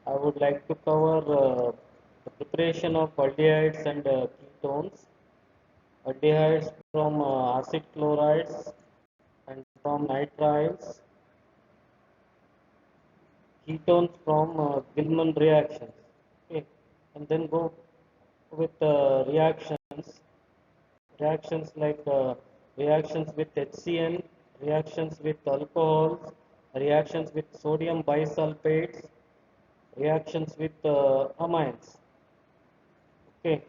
I would like to cover the preparation of aldehydes and ketones. Aldehydes from acid chlorides and from nitriles, ketones from Gilman reactions. Okay, and then go with reactions like reactions with HCN, reactions with alcohols, reactions with sodium bisulfates, reactions with amines. Okay,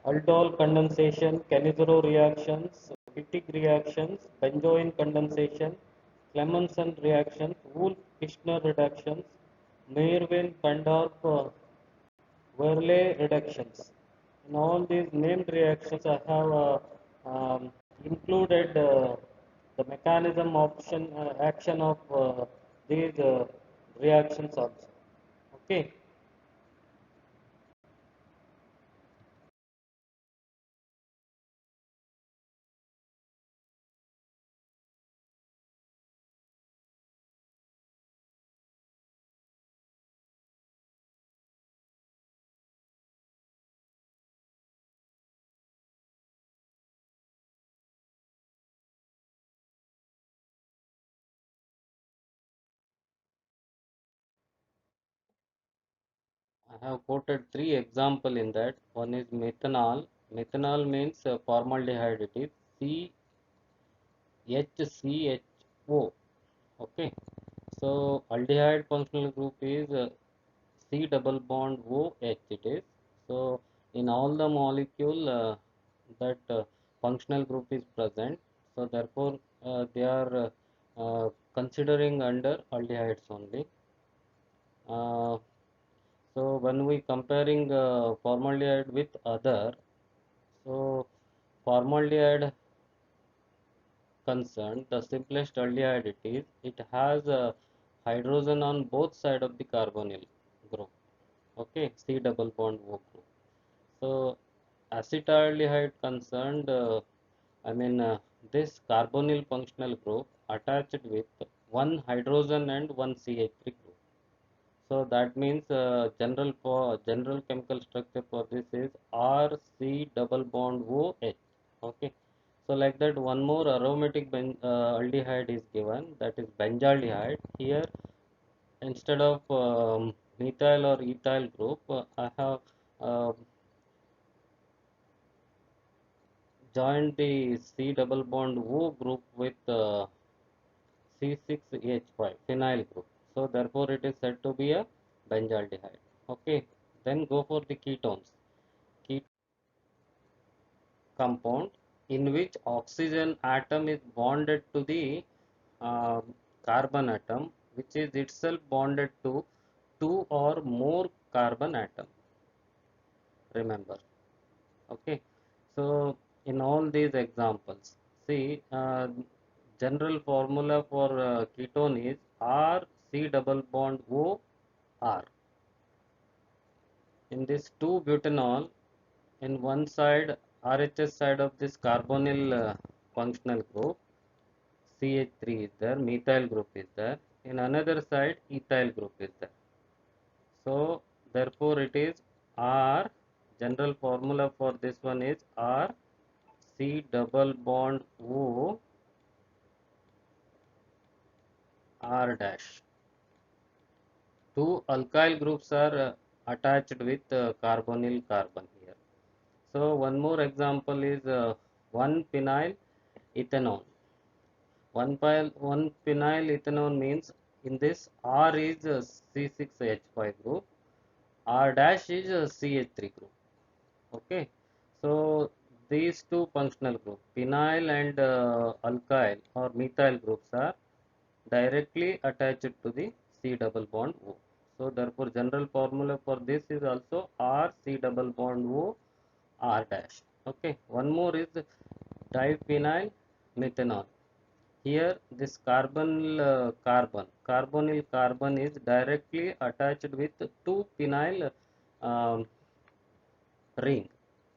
aldol condensation, Cannizzaro reactions, Wittig reactions, benzoin condensation, Clemmensen reactions, Wolff-Kishner reductions, Meerwin-Pandorf Verlet reductions. In all these named reactions, I have included the mechanism option action of these reactions also. Okay. I have quoted three example in that. One is methanol. Methanol means formaldehyde. It is CHCHO. Okay. So aldehyde functional group is C double bond OH. It is. So in all the molecule that functional group is present. So therefore they are considering under aldehydes only. Uh, so when we comparing formaldehyde with other, so formaldehyde concerned, the simplest aldehyde it is, it has a hydrogen on both side of the carbonyl group. Okay, C double bond O group. So acetaldehyde concerned, this carbonyl functional group attached with one hydrogen and one CH3 group. So that means general chemical structure for this is RC double bond OH. Okay. So like that, one more aromatic aldehyde is given, that is benzaldehyde. Here instead of methyl or ethyl group, I have uh, joined the C double bond O group with C6H5 phenyl group. So therefore it is said to be a benzaldehyde. Okay. Then go for the ketones. Ketone compound in which oxygen atom is bonded to the uh, carbon atom, which is itself bonded to two or more carbon atom. Remember. Okay. So in all these examples, see, general formula for ketone is R C double bond O R. In this 2-butanol, in one side RHS side of this carbonyl functional group, CH3 is there, methyl group is there. In another side, ethyl group is there. So therefore it is R. General formula for this one is R C double bond O R dash. Two alkyl groups are attached with carbonyl carbon here. So one more example is 1-phenyl ethanol. 1-phenyl ethanol means in this R is C6H5 group, R dash is CH3 group. Okay, so these two functional groups, phenyl and alkyl or methyl groups, are directly attached to the C double bond O. So therefore general formula for this is also R C double bond O R dash. Okay, one more is diphenyl methanol. Here this carbonyl carbon is directly attached with two phenyl um, ring.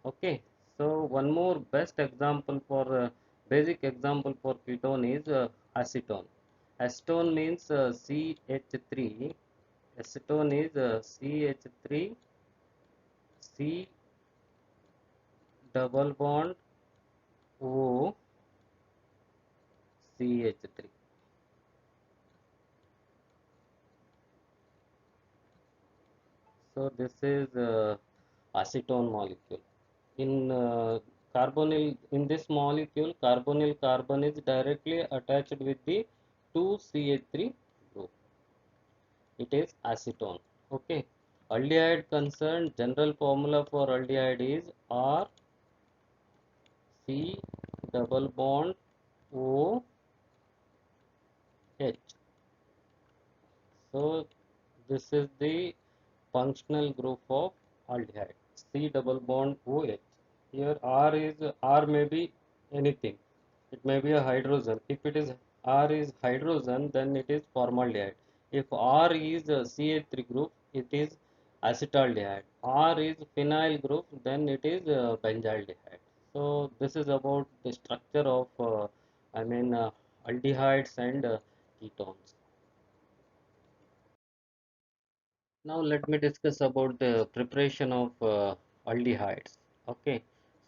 Okay, so one more best example for basic example for ketone is acetone. Acetone means CH3, Acetone is CH3 C double bond O CH3. So this is acetone molecule. In carbonyl, in this molecule, carbonyl carbon is directly attached with the 2CH3 group. It is acetone. Okay. Aldehyde concerned, general formula for aldehyde is R C double bond O H. So this is the functional group of aldehyde. C double bond OH. Here R may be anything. It may be a hydrogen. If it is R is hydrogen, then it is formaldehyde. If R is a CH3 group, it is acetaldehyde. R is phenyl group, then it is benzaldehyde. So this is about the structure of aldehydes and ketones. Now let me discuss about the preparation of aldehydes. Okay,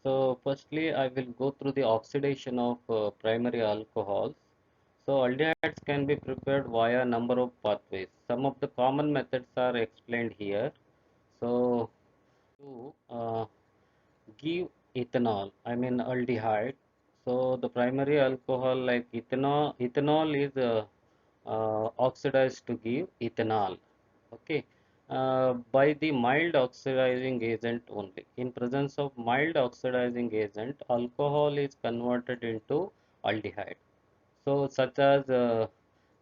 so firstly I will go through the oxidation of primary alcohols. So aldehydes can be prepared via a number of pathways. Some of the common methods are explained here. So to give ethanol, aldehyde. So the primary alcohol like ethanol is oxidized to give ethanol. Okay, by the mild oxidizing agent only. In presence of mild oxidizing agent, alcohol is converted into aldehyde. So such as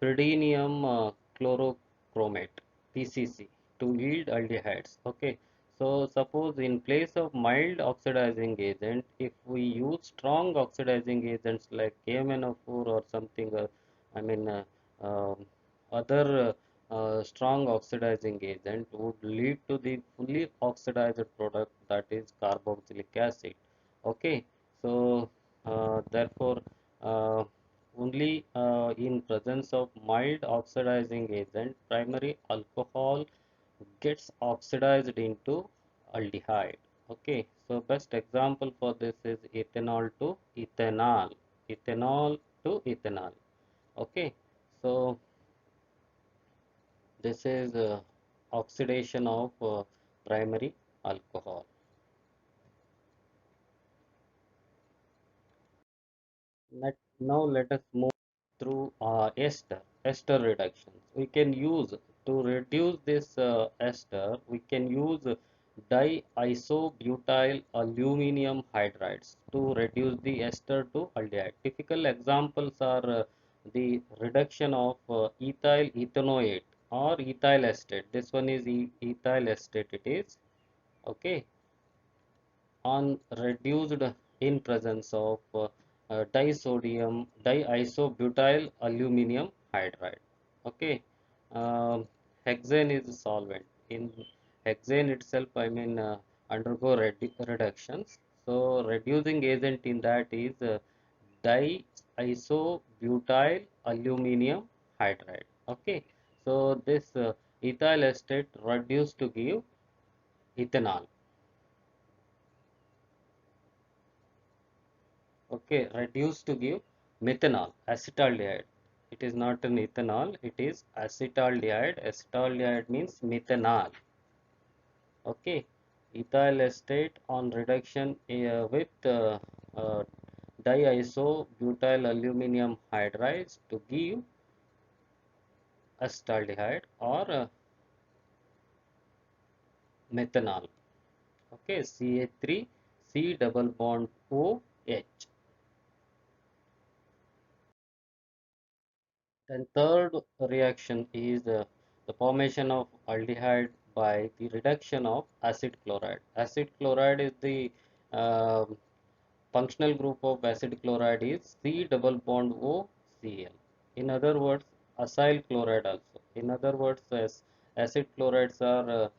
pyridinium chlorochromate (PCC) to yield aldehydes. Okay. So suppose in place of mild oxidizing agent, if we use strong oxidizing agents like KMnO4 or something, I mean uh, um other strong oxidizing agent would lead to the fully oxidized product, that is carboxylic acid. Okay. So therefore only in presence of mild oxidizing agent, primary alcohol gets oxidized into aldehyde. Okay, so best example for this is ethanol to ethanol, ethanol to ethanol. Okay, so this is oxidation of primary alcohol. Now let us move through ester reductions. We can use to reduce this ester. We can use diisobutyl aluminum hydrides to reduce the ester to aldehyde. Typical examples are the reduction of ethyl ethanoate or ethyl acetate. This one is ethyl acetate. It is okay on reduced in presence of diisobutyl aluminum hydride. Okay, hexane is a solvent. In hexane itself, undergo reductions. So reducing agent in that is diisobutyl aluminum hydride. Okay, so this ethyl acetate reduced to give ethanol. Okay, reduced to give methanol, acetaldehyde. It is not an ethanol, it is acetaldehyde. Acetaldehyde means methanol. Okay, ethyl acetate on reduction with uh, diisobutyl aluminum hydrides to give acetaldehyde or methanol. Okay, CH3 C double bond OH. Then third reaction is the formation of aldehyde by the reduction of acid chloride. Acid chloride is the um functional group of acid chloride is C double bond O Cl. In other words, acyl chloride also. In other words, as acid chlorides are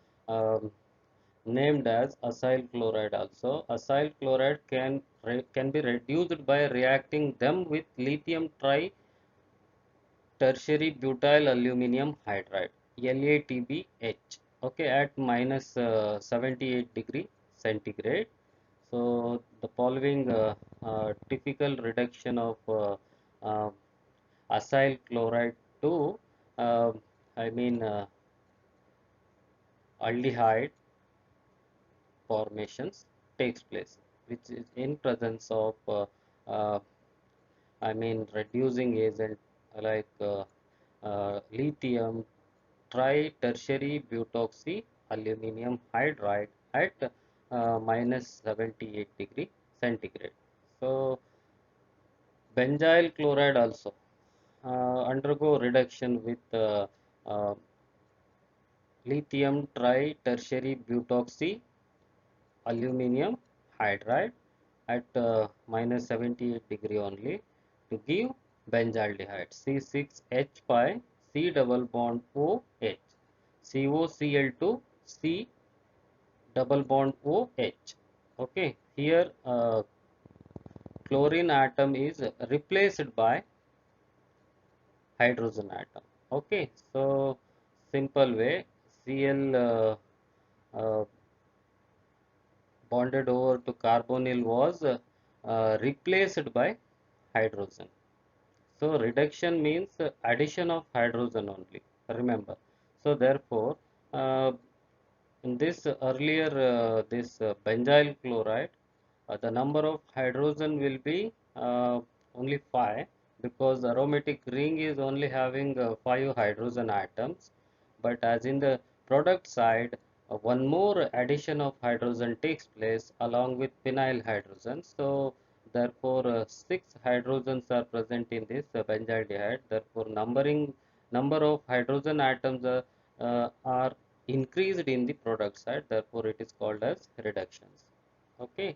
named as acyl chloride also. Acyl chloride can be reduced by reacting them with lithium tri tertiary butyl aluminum hydride. LaTbH, okay, at minus 78 degree centigrade. So the following typical reduction of uh, acyl chloride to uh, I mean aldehyde formations takes place, which is in presence of uh, reducing agent like lithium tri-tertiary butoxy aluminum hydride at minus 78 degree centigrade. So benzyl chloride also undergo reduction with uh, lithium tri-tertiary butoxy aluminum hydride at minus 78 degree only to give benzaldehyde C6H5 C double bond OH COCl2 C double bond OH. Okay, here chlorine atom is replaced by hydrogen atom. Okay, so simple way Cl uh, bonded over to carbonyl was replaced by hydrogen. So reduction means addition of hydrogen only. Remember. So therefore, uh, in this earlier this benzyl chloride, the number of hydrogen will be only 5 because aromatic ring is only having 5 hydrogen atoms. But as in the product side, one more addition of hydrogen takes place along with phenyl hydrogen. So therefore, 6 hydrogens are present in this benzaldehyde. Therefore, number of hydrogen atoms are increased in the product side. Therefore, it is called as reductions. Okay,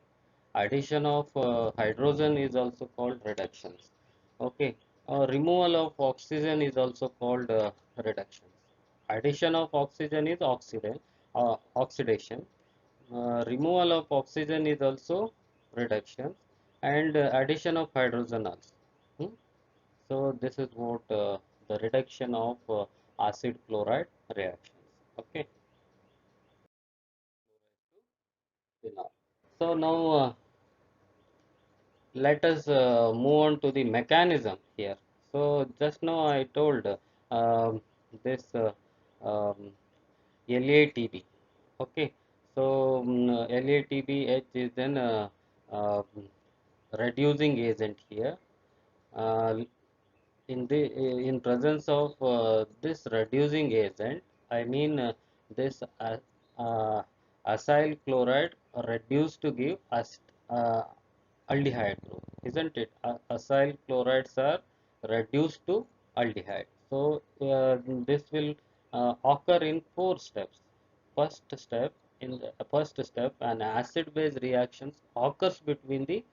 addition of hydrogen is also called reductions. Okay, removal of oxygen is also called reductions. Addition of oxygen is oxidation. Removal of oxygen is also reduction, and addition of hydrogen also. Hmm? So this is what the reduction of acid chloride reactions. Okay. So now let us move on to the mechanism here. So just now I told this um, LATB. Okay, so LATBH is an reducing agent here. Uh, in presence of this reducing agent, I mean this uh, acyl chloride reduced to give uh, aldehyde group, isn't it? Acyl chlorides are reduced to aldehyde. So this will occur in 4 steps. First step, an acid-base reactions occurs between the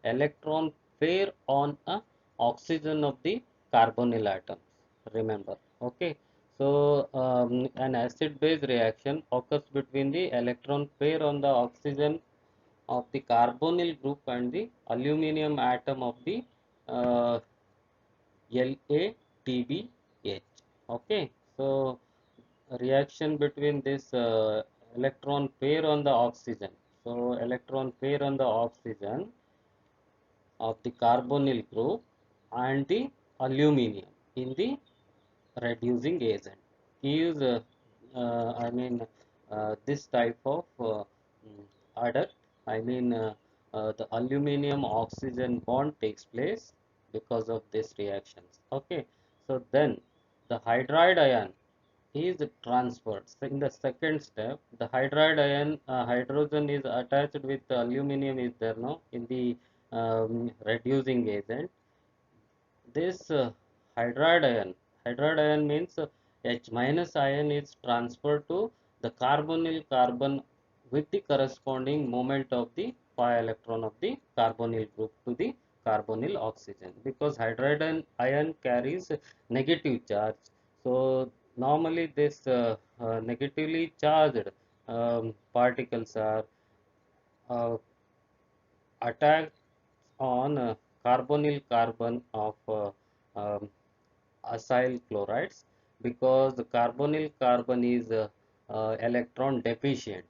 electron pair on a oxygen of the carbonyl atoms. Remember, okay. So an acid-base reaction occurs between the electron pair on the oxygen of the carbonyl group and the aluminum atom of the uh, LaTbH. Okay, so reaction between this electron pair on the oxygen. So electron pair on the oxygen of the carbonyl group and the aluminum in the reducing agent gives this type of adduct. The aluminum oxygen bond takes place because of this reactions. Okay, so then the hydride ion is transferred. So in the second step, the hydride ion hydrogen is attached with the aluminum is there now in the reducing agent. This hydride ion means H minus ion is transferred to the carbonyl carbon with the corresponding moment of the pi electron of the carbonyl group to the carbonyl oxygen, because hydride ion carries negative charge. So normally this negatively charged particles are uh, attacked on carbonyl carbon of um, acyl chlorides, because the carbonyl carbon is electron deficient,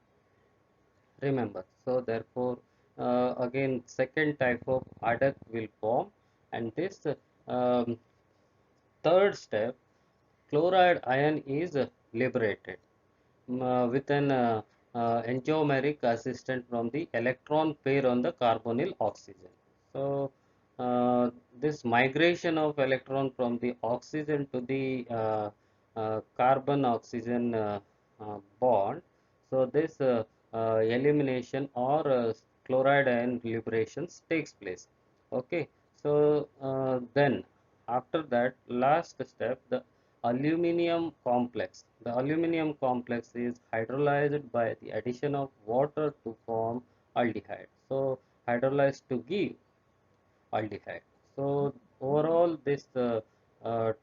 remember. So therefore, again second type of adduct will form, and this um, third step, chloride ion is liberated with an enantiomeric assistant from the electron pair on the carbonyl oxygen. So this migration of electron from the oxygen to the carbon oxygen bond, so this elimination or chloride ion liberations takes place. Okay, so then after that last step, the aluminium complex. The aluminium complex is hydrolyzed by the addition of water to form aldehyde. So hydrolyzed to give aldehyde. So overall, this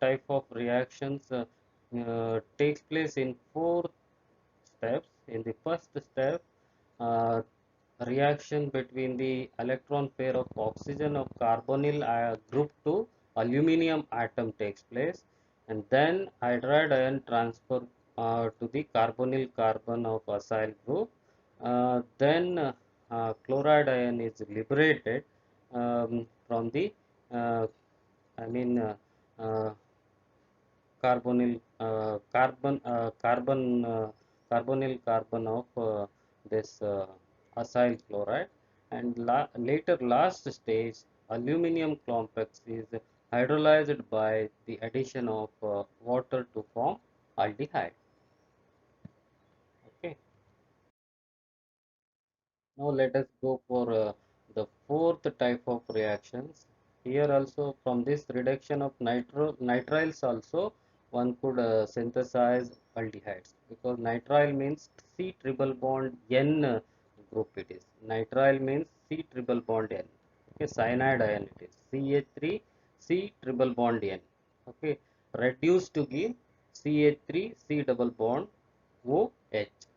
type of reactions takes place in four steps. In the first step, uh, reaction between the electron pair of oxygen of carbonyl group to aluminium atom takes place, and then hydride ion transfer to the carbonyl carbon of acyl group. Then chloride ion is liberated from the uh, I mean uh, carbonyl carbonyl carbon of this acyl chloride, and later last stage aluminum complex is hydrolyzed by the addition of water to form aldehyde. Okay, now let us go for the fourth type of reactions. Here also, from this reduction of nitriles also one could synthesize aldehydes, because nitrile means C triple bond N group it is. Nitrile means C triple bond N. Okay, cyanide ion it is CH3 C triple bond N. Okay, reduced to give CH3 C double bond OH.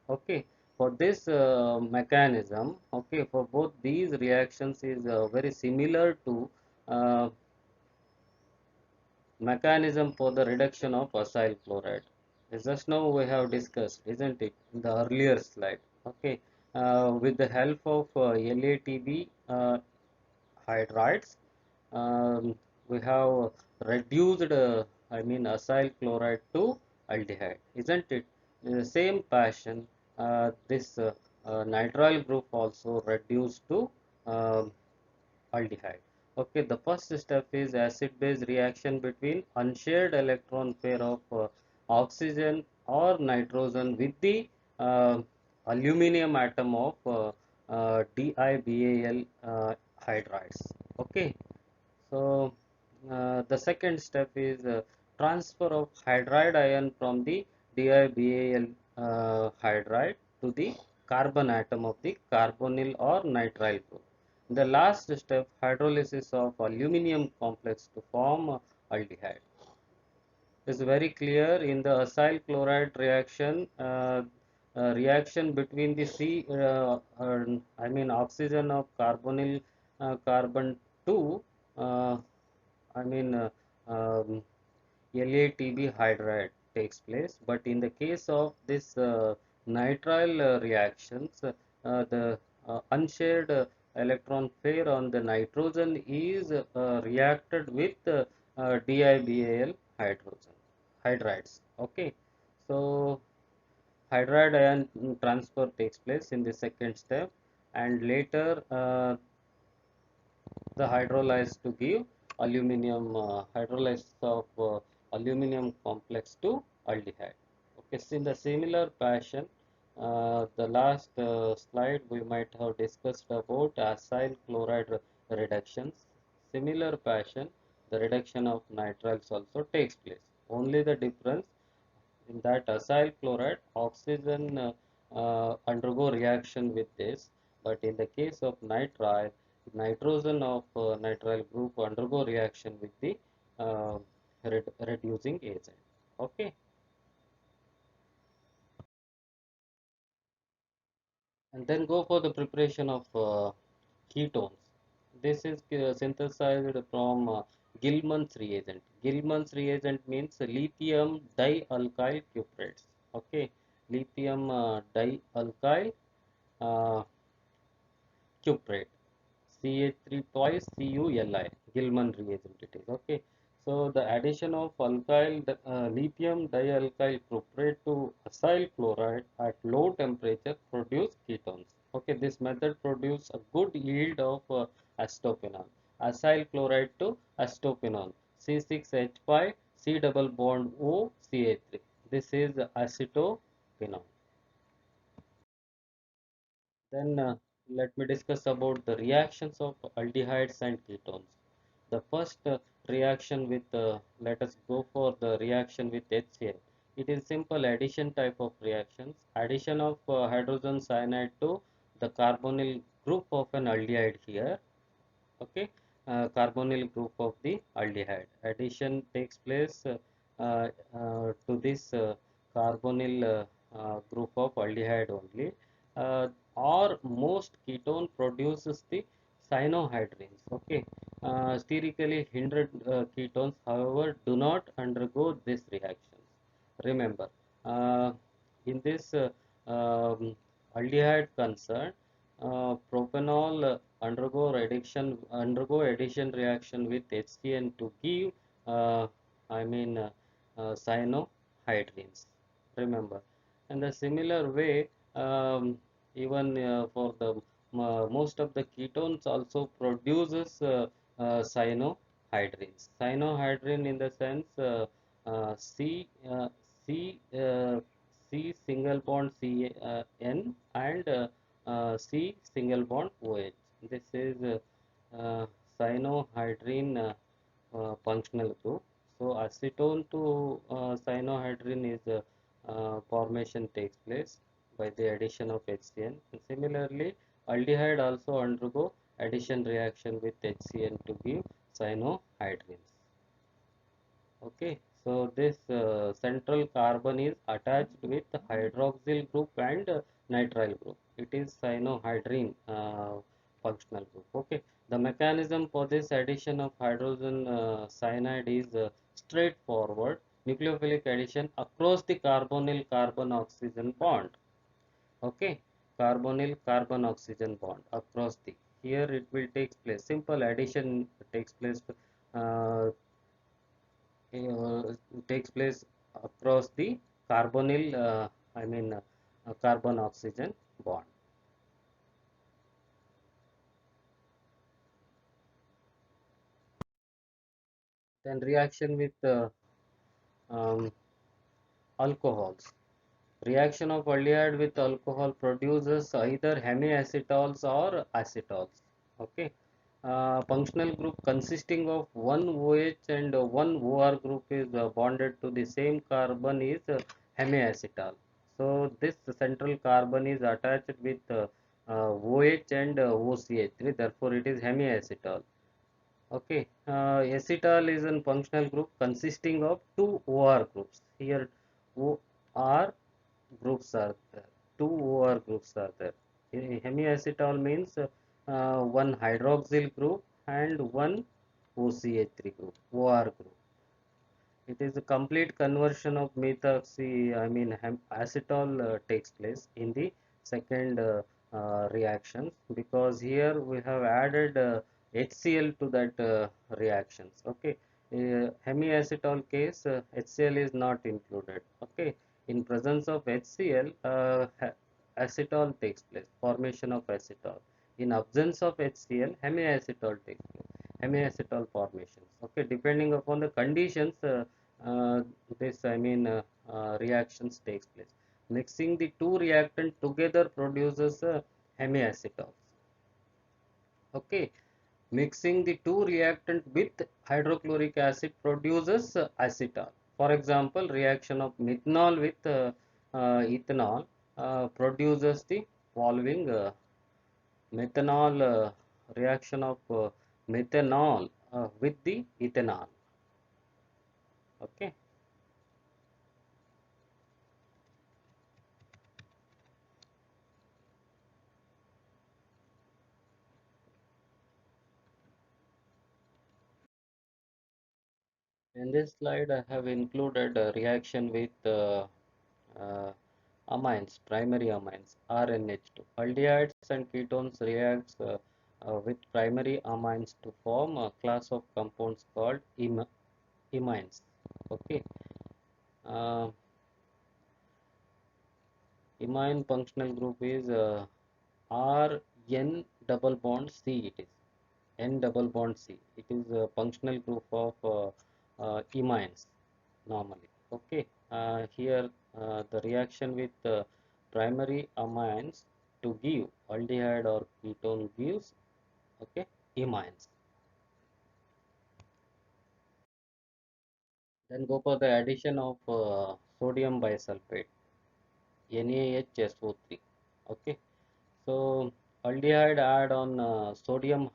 Okay, for this mechanism, okay, for both these reactions is very similar to uh, mechanism for the reduction of acyl chloride. Just now we have discussed, isn't it, in the earlier slide. Okay, with the help of LATB hydrides, um, we have reduced, acyl chloride to aldehyde, isn't it? In the same fashion, this nitrile group also reduced to um aldehyde. Okay, the first step is acid-base reaction between unshared electron pair of oxygen or nitrogen with the uh, aluminium atom of DiBAL hydrides. Okay, so the second step is transfer of hydride ion from the DiBAL hydride to the carbon atom of the carbonyl or nitrile group. The last step, hydrolysis of aluminium complex to form aldehyde, is very clear in the acyl chloride reaction. Reaction between the oxygen of carbonyl carbon 2, uh, I mean um, LATB hydride takes place. But in the case of this nitrile reactions, the unshared electron pair on the nitrogen is reacted with DiBAL hydrides. Okay, so hydride ion transfer takes place in the second step, and later the hydrolyze to give aluminum hydrolysis of aluminum complex to aldehyde. Okay, so in the similar fashion, the last slide we might have discussed about acyl chloride reductions. Similar fashion, the reduction of nitriles also takes place. Only the difference in that acyl chloride, oxygen undergo reaction with this, but in the case of nitrile, nitrogen of nitrile group undergo reaction with the uh, reducing agent. Okay, and then go for the preparation of ketones. This is synthesized from Gilman's reagent. Gilman's reagent means lithium dialkyl cuprates. Okay, lithium dialkyl uh, cuprate. CH3 twice CuLi. Gilman reagent it is. Okay. So the addition of lithium dialkyl cuprate to acyl chloride at low temperature produce ketones. Okay, this method produce a good yield of acetophenol. Acyl chloride to acetophenol. C6H5 C double bond O CH3. This is acetophenol. Then let me discuss about the reactions of aldehydes and ketones. The first reaction with, let us go for the reaction with HCl. It is simple addition type of reactions. Addition of hydrogen cyanide to the carbonyl group of an aldehyde here. Okay, carbonyl group of the aldehyde. Addition takes place to this carbonyl group of aldehyde only. Or most ketone produces the cyanohydrines. Okay, sterically hindered ketones, however, do not undergo this reaction. Remember, uh, in this aldehyde concern, propanol undergo addition reaction with HCN to give I mean cyanohydrines. Remember, and the similar way, even for the most of the ketones also produces cyanohydrines. Cyanohydrin in the sense C C C single bond C N and C single bond OH. This is cyanohydrin functional group. So acetone to cyanohydrin is formation takes place by the addition of HCN. And similarly, aldehyde also undergo addition reaction with HCN to give cyanohydrins. Okay, so this central carbon is attached with hydroxyl group and nitrile group. It is cyanohydrin functional group. Okay, the mechanism for this addition of hydrogen cyanide is straightforward. Nucleophilic addition across the carbonyl carbon oxygen bond. Okay, carbonyl carbon oxygen bond across the, here it will take place, simple addition takes place uh, uh, takes place across the carbonyl carbon oxygen bond. Then reaction with um, alcohols. Reaction of aldehyde with alcohol produces either hemiacetols or acetols. Okay. Functional group consisting of one OH and one OR group is bonded to the same carbon is hemiacetal. So this central carbon is attached with OH and OCH3. Therefore, it is hemiacetal. Okay, acetal is a functional group consisting of two OR groups. Here, OR groups are there. Two OR groups are there. Hemiacetal means one hydroxyl group and one OCH3 group, OR group. It is a complete conversion of acetol takes place in the second reactions, because here we have added HCl to that reactions. Okay, hemiacetal case HCl is not included. Okay, in presence of HCl, acetol takes place, formation of acetol. In absence of HCl, hemiacetal takes place, hemiacetal formations. Okay, depending upon the conditions, uh, this reactions takes place. Mixing the two reactant together produces hemiacetals. Okay, mixing the two reactant with hydrochloric acid produces acetal. For example, reaction of methanol with ethanol produces the following methanol reaction of methanol with the ethanol. Okay. In this slide, I have included a reaction with uh, amines, primary amines, RNH2. Aldehydes and ketones reacts with primary amines to form a class of compounds called imines. Okay. Uh, Imine functional group is RN double bond C. It is N double bond C. It is a functional group of imines normally. Okay. Here the reaction with primary amines to give aldehyde or ketone gives okay imines. Then go for the addition of sodium bisulfate NaHSO3. Okay. So aldehyde add on sodium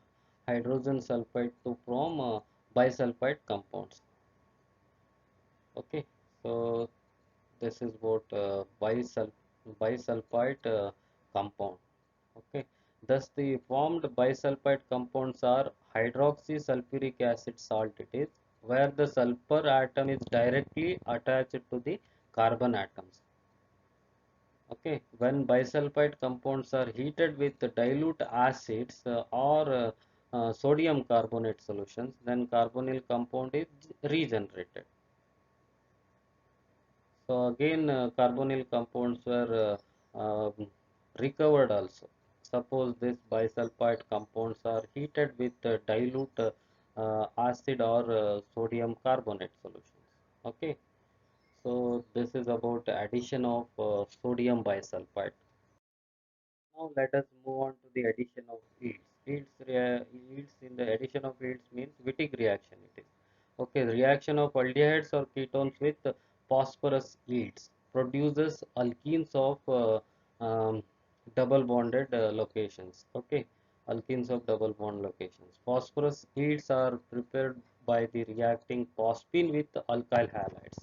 hydrogen sulfide to form bisulfide compounds. Okay, so this is what bisulfide compound. Okay, thus the formed bisulfide compounds are hydroxysulfuric acid salt. It is where the sulfur atom is directly attached to the carbon atoms. Okay, when bisulfide compounds are heated with the dilute acids or sodium carbonate solutions, then carbonyl compound is regenerated. So again, carbonyl compounds were recovered also. Suppose this bisulfide compounds are heated with dilute acid or sodium carbonate solutions. Okay, so this is about addition of sodium bisulfide. Now let us move on to the addition of yields. Yields in the addition of yields means Wittig reaction. It is okay. The reaction of aldehydes or ketones with phosphorus yields produces alkenes of double bonded locations. Okay, alkenes of double bond locations. Phosphorus yields are prepared by the reacting phosphine with alkyl halides.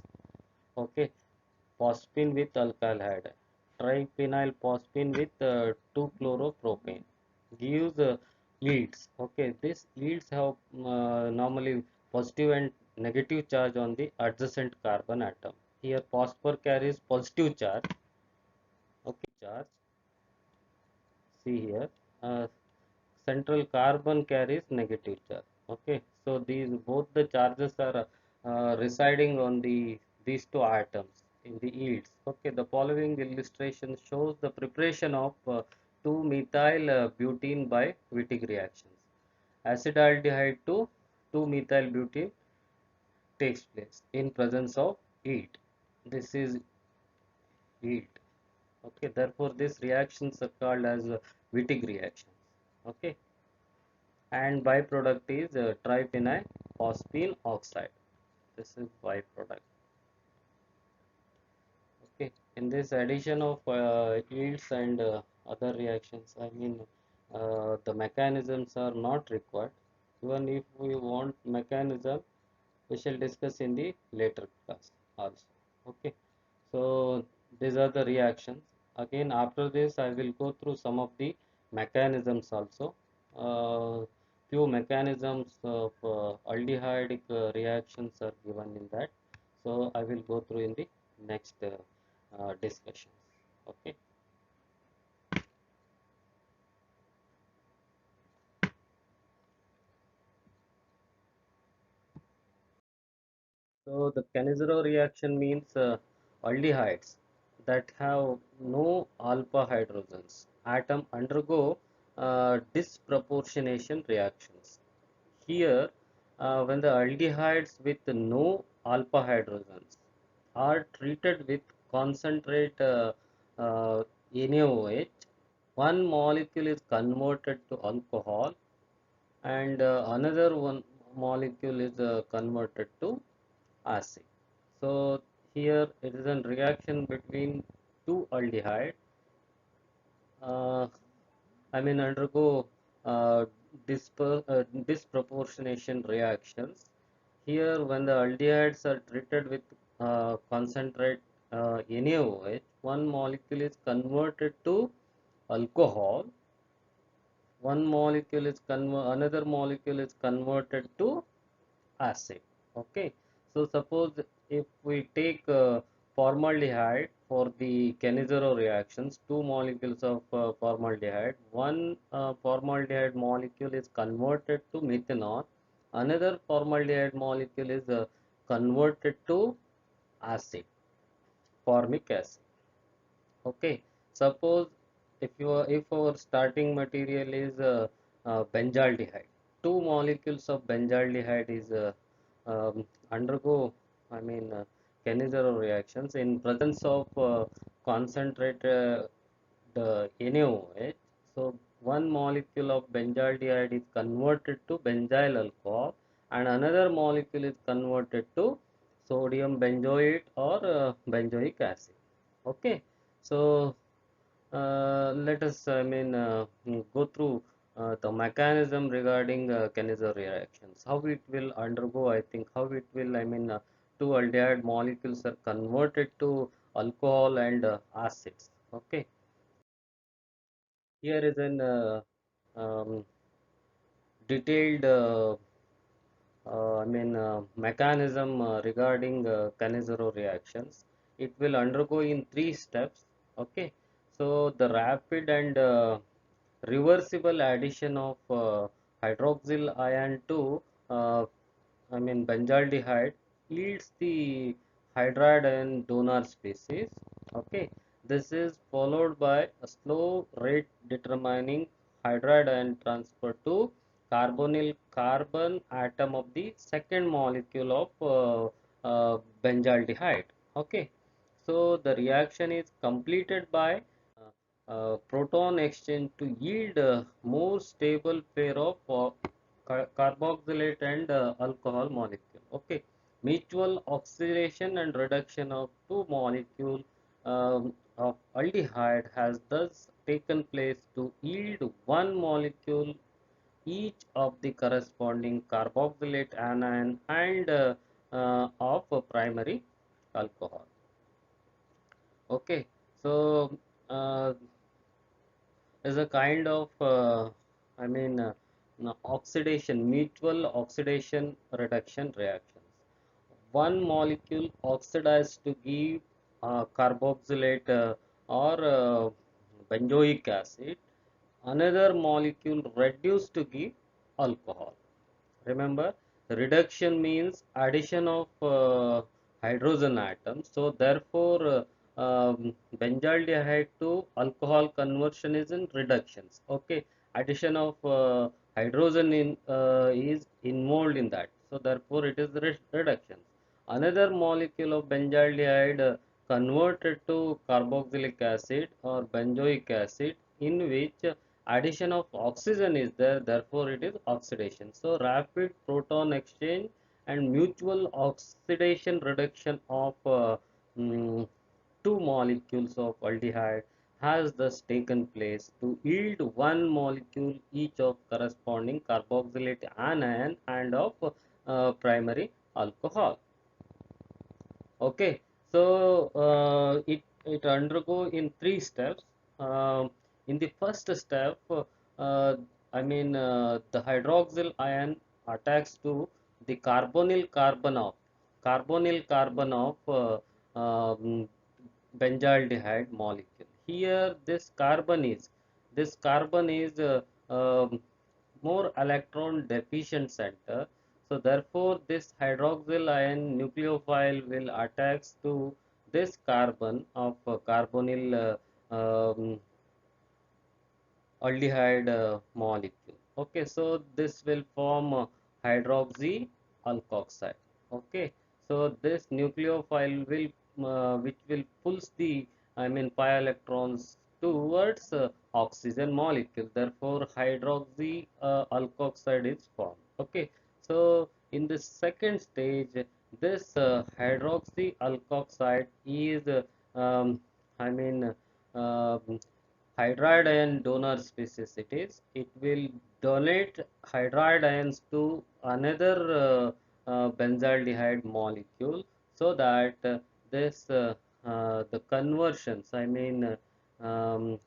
Okay, phosphine with alkyl halide, triphenyl phosphine with 2-chloropropane gives yields. Okay, these yields have normally positive and negative charge on the adjacent carbon atom. Here phosphor carries positive charge. Okay, charge. See here. Uh, Central carbon carries negative charge. Okay, so these both the charges are residing on these two atoms in the yields. Okay, the following illustration shows the preparation of 2-methyl butene by Wittig reactions. Acetaldehyde to 2-methyl butene takes place in presence of yield. This is yield. Okay, therefore these reactions are called as Wittig reactions. Okay, and byproduct is triphenyl phosphine oxide. This is byproduct. Okay, in this addition of yields and other reactions, I mean the mechanisms are not required. Even if we want mechanism, we shall discuss in the later class also. Okay, so these are the reactions. Again, after this, I will go through some of the mechanisms also. Few mechanisms of aldehydic reactions are given in that. So I will go through in the next discussions. Okay. So the Cannizzaro reaction means aldehydes that have no alpha hydrogens. Atom undergo disproportionation reactions. Here, when the aldehydes with no alpha hydrogens are treated with concentrate NaOH, one molecule is converted to alcohol and another one molecule is converted to acid. So here it is a reaction between two aldehyde. Uh, I mean undergo uh, disproportionation reactions. Here when the aldehydes are treated with concentrate NaOH, one molecule is converted to alcohol, another molecule is converted to acid. Okay, So suppose if we take formaldehyde for the Cannizzaro reactions, two molecules of formaldehyde, one formaldehyde molecule is converted to methanol, another formaldehyde molecule is converted to acid, formic acid. Okay, suppose if our starting material is benzaldehyde, two molecules of benzaldehyde is undergo, I mean, Cannizzaro reactions in presence of concentrated NaOH. So one molecule of benzaldehyde is converted to benzyl alcohol, and another molecule is converted to sodium benzoate or benzoic acid. Okay, so let us, go through the mechanism regarding Cannizzaro reactions. How it will undergo, I think, how it will, two aldehyde molecules are converted to alcohol and acids. Okay, here is an um, detailed mechanism regarding Cannizzaro reactions. It will undergo in three steps. Okay, so the rapid and reversible addition of hydroxyl ion to benzaldehyde yields the hydride ion donor species. Okay, this is followed by a slow rate determining hydride ion transfer to carbonyl carbon atom of the second molecule of benzaldehyde. Okay, so the reaction is completed by proton exchange to yield a more stable pair of carboxylate and alcohol molecule. Okay, mutual oxidation and reduction of two molecule of aldehyde has thus taken place to yield one molecule each of the corresponding carboxylate anion and of a primary alcohol. Okay, so uh, is a kind of oxidation, mutual oxidation reduction reactions. One molecule oxidized to give carboxylate or benzoic acid, another molecule reduced to give alcohol. Remember, reduction means addition of hydrogen atoms. So therefore, benzaldehyde to alcohol conversion is in reductions. Okay, addition of hydrogen is involved in that. So therefore, it is reduction. Another molecule of benzaldehyde converted to carboxylic acid or benzoic acid, in which addition of oxygen is there, therefore it is oxidation. So rapid proton exchange and mutual oxidation reduction of mm, two molecules of aldehyde has thus taken place to yield one molecule each of corresponding carboxylate anion and of primary alcohol. Okay, so it undergo in three steps. In the first step, the hydroxyl ion attacks to the carbonyl carbon of benzaldehyde molecule. Here, this carbon is more electron deficient center. So therefore, this hydroxyl ion nucleophile will attach to this carbon of carbonyl aldehyde molecule. Okay, so this will form hydroxy alkoxide. Okay, so this nucleophile will which will pulls the pi electrons towards oxygen molecule. Therefore, hydroxy alkoxide is formed. Okay, so in the second stage, this hydroxy alkoxide is um, I mean. Uh, hydride ion donor species it will donate hydride ions to another benzaldehyde molecule, so that this the conversions um,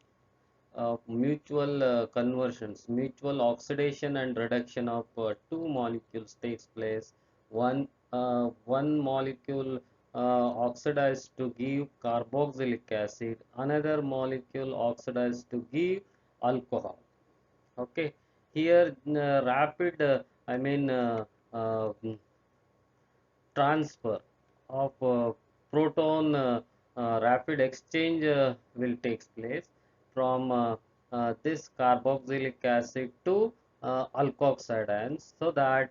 mutual conversions, mutual oxidation and reduction of two molecules takes place. One one molecule oxidized to give carboxylic acid, another molecule oxidized to give alcohol. Okay, here rapid, transfer of proton rapid exchange will take place from this carboxylic acid to alkoxide ions, so that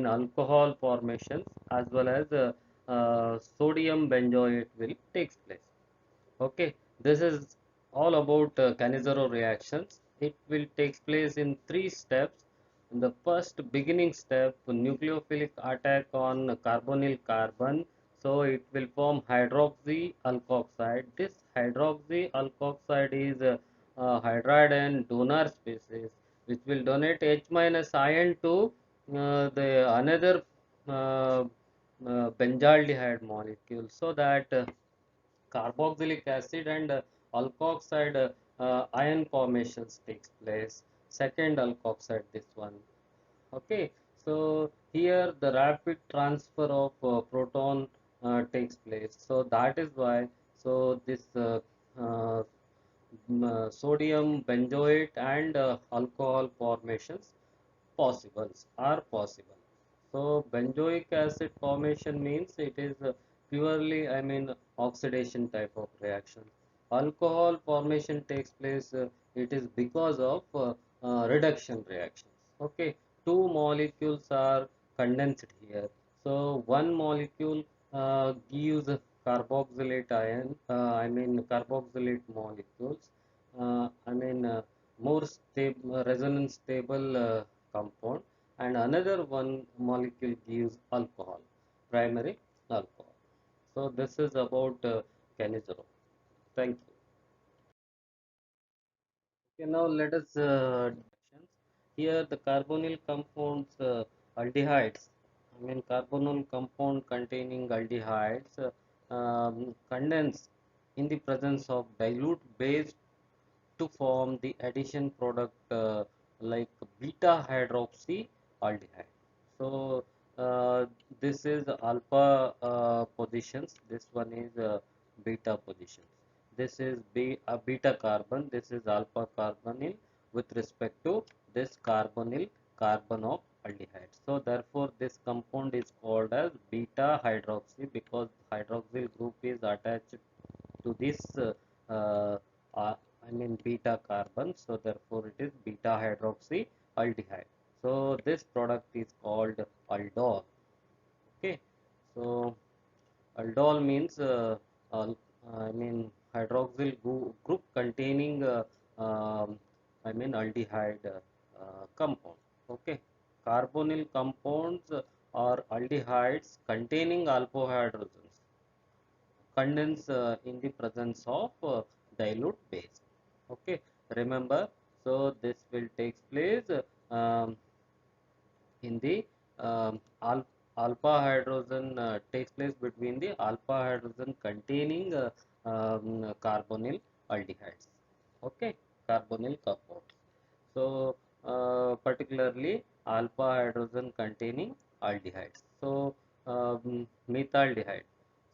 alcohol formations as well as sodium benzoate will take place. Okay, this is all about Cannizzaro reactions. It will take place in three steps. In the first beginning step, nucleophilic attack on carbonyl carbon. So it will form hydroxy alkoxide. This hydroxy alkoxide is hydride and donor species, which will donate H minus ion to the another benzaldehyde molecule, so that carboxylic acid and alkoxide ion formations takes place. Second alkoxide, this one. Okay, so here the rapid transfer of proton takes place, so that is why, so this sodium benzoate and alcohol formations are possible. So benzoic acid formation means it is purely, oxidation type of reaction. Alcohol formation takes place, it is because of reduction reactions. Okay, two molecules are condensed here. So one molecule gives carboxylate ion, carboxylate molecules, more stable, resonance stable compound, and another one molecule gives alcohol, primary alcohol. So this is about Cannizzaro. Thank you. Okay, now let us here the carbonyl compounds, aldehydes. Carbonyl compound containing aldehydes condense in the presence of dilute base to form the addition product, like beta hydroxy aldehyde. So this is alpha positions, this one is beta positions. This is a beta carbon, this is alpha carbonyl with respect to this carbonyl carbon of aldehyde. So therefore this compound is called as beta hydroxy, because hydroxyl group is attached to this uh, uh, beta carbon, so therefore it is beta hydroxy aldehyde. So this product is called aldol. Okay, so aldol means hydroxyl group containing aldehyde compound. Okay, carbonyl compounds are aldehydes containing alpha hydrogens condense in the presence of dilute base. Okay, remember, so this will take place um, in the alpha hydrogen takes place between the alpha hydrogen containing carbonyl aldehydes. Okay, carbonyl compounds. So particularly alpha hydrogen containing aldehydes. So methaldehyde.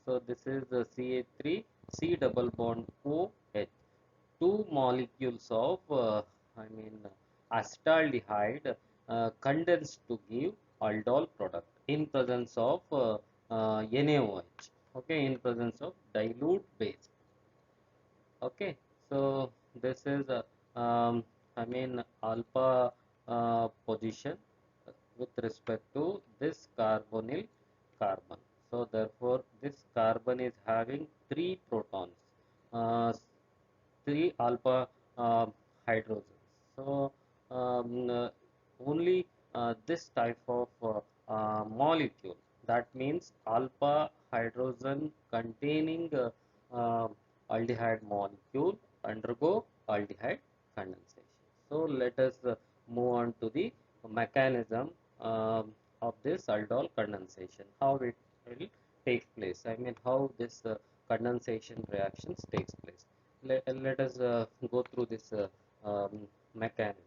So this is the CH3 C double bond OH. Two molecules of acetaldehyde condensed to give aldol product in presence of NaOH. Okay, in presence of dilute base. Okay, so this is alpha position with respect to this carbonyl carbon. So therefore this carbon is having three protons, uh, three alpha hydrogens. So only this type of molecule, that means alpha hydrogen containing uh, aldehyde molecule undergo aldehyde condensation. So let us move on to the mechanism of this aldol condensation, how it will take place. How this condensation reactions takes place. Let us go through this mechanism.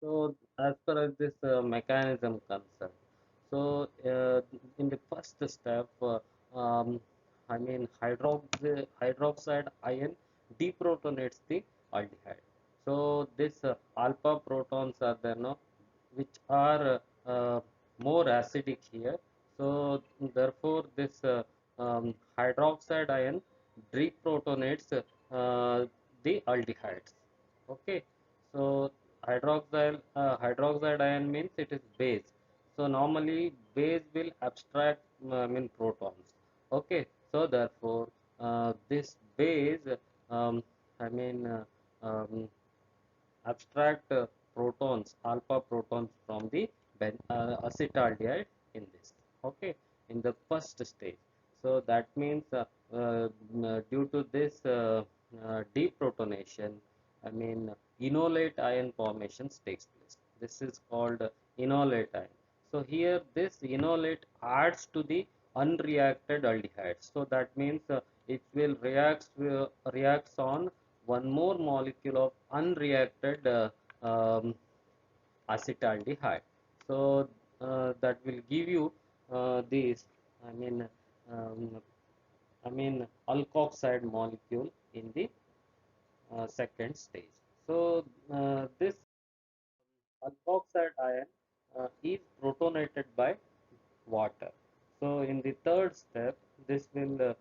So as far as this mechanism concerned, so in the first step, I mean hydroxide ion deprotonates the aldehyde. So this alpha protons are there, no, which are more acidic here. So therefore, this hydroxide ion deprotonates the aldehydes. Okay, so hydroxide ion means it is base. So normally base will abstract mean protons. Okay, so therefore this base um, I mean um, abstract protons, alpha protons from the acetaldehyde in this. Okay, in the first stage. So that means due to this deprotonation, I mean enolate ion formations takes place. This is called enolate ion. So here this enolate adds to the unreacted aldehydes. So that means it will reacts on one more molecule of unreacted acetaldehyde. So that will give you this, I mean, um, alkoxide molecule in the second stage. So this alkoxide ion is protonated by water. So in the third step, this will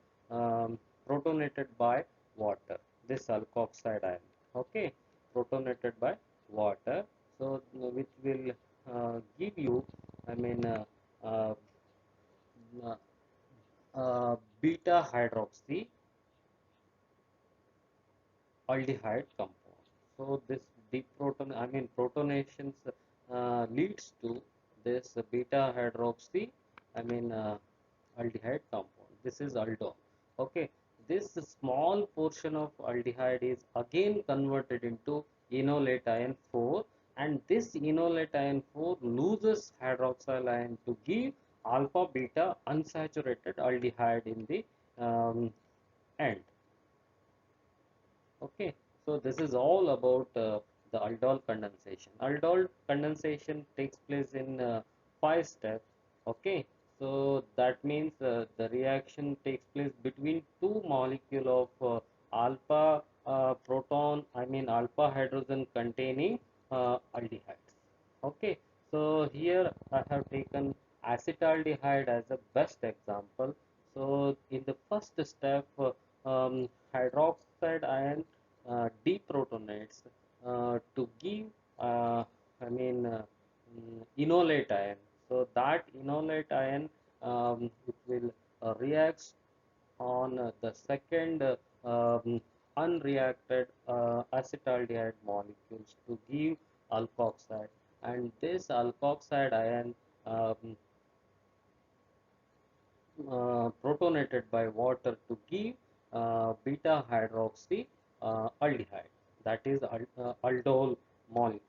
protonated by water. This alkoxide ion, okay, protonated by water. So which will give you, I mean, uh, uh, beta hydroxy aldehyde compound. So this protonations leads to this beta hydroxy, I mean aldehyde compound. This is aldol. Okay, this small portion of aldehyde is again converted into enolate ion 4, and this enolate ion 4 loses hydroxyl ion to give alpha beta unsaturated aldehyde in the end. Okay, so this is all about the aldol condensation. Aldol condensation takes place in 5 steps. Okay, so that means the reaction takes place between two molecule of alpha proton, I mean alpha hydrogen containing aldehydes. Okay, so here I have taken acetaldehyde as a best example. So in the first step, hydroxide ion deprotonates to give enolate ion. So that enolate ion it will reacts on the second unreacted acetaldehyde molecules to give alkoxide, and this alkoxide ion um, protonated by water to give beta hydroxy aldehyde, that is aldol molecule.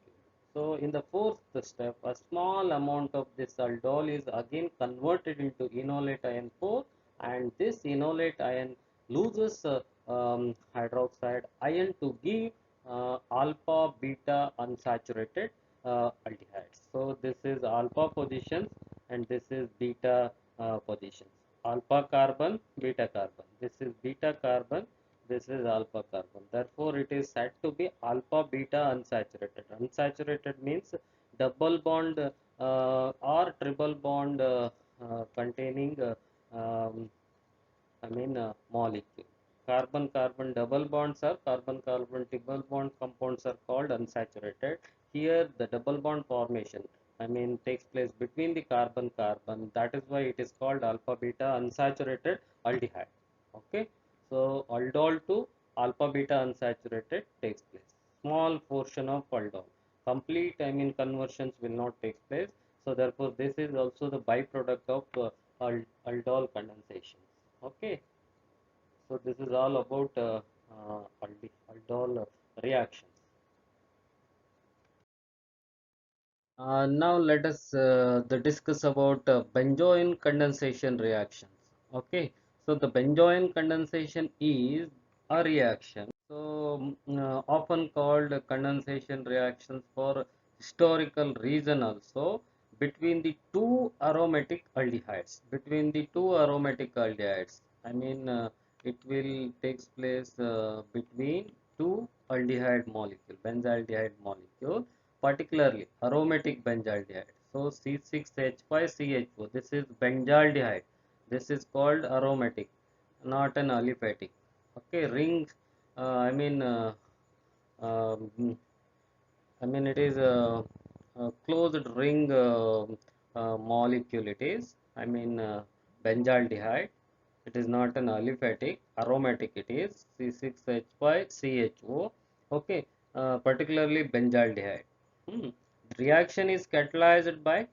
So in the fourth step, a small amount of this aldol is again converted into enolate ion 4, and this enolate ion loses hydroxide ion to give alpha beta unsaturated aldehydes. So this is alpha positions and this is beta positions. Alpha carbon, beta carbon. This is beta carbon, this is alpha carbon. Therefore, it is said to be alpha beta unsaturated. Unsaturated means double bond or triple bond containing molecule. Carbon-carbon double bonds or carbon-carbon triple bond compounds are called unsaturated. Here, the double bond formation, takes place between the carbon-carbon. That is why it is called alpha-beta unsaturated aldehyde. Okay, so aldol to alpha-beta unsaturated takes place. Small portion of aldol. Complete, conversions will not take place. So therefore, this is also the byproduct of aldol condensation. Okay, so this is all about aldol reactions. Now let us discuss about benzoin condensation reactions. Okay, so the benzoin condensation is a reaction, so often called condensation reactions for historical reason also between the two aromatic aldehydes. Between the two aromatic aldehydes, I mean, it will takes place between two aldehyde molecule, benzaldehyde molecule, particularly aromatic benzaldehyde. So C6H5CHO, this is benzaldehyde. This is called aromatic, not an aliphatic. Okay, ring. I mean. Um, I mean, it is a closed ring molecule. It is. I mean, benzaldehyde. It is not an aliphatic. Aromatic. It is C6H5CHO. Okay. Particularly benzaldehyde. Hmm. Reaction is catalyzed by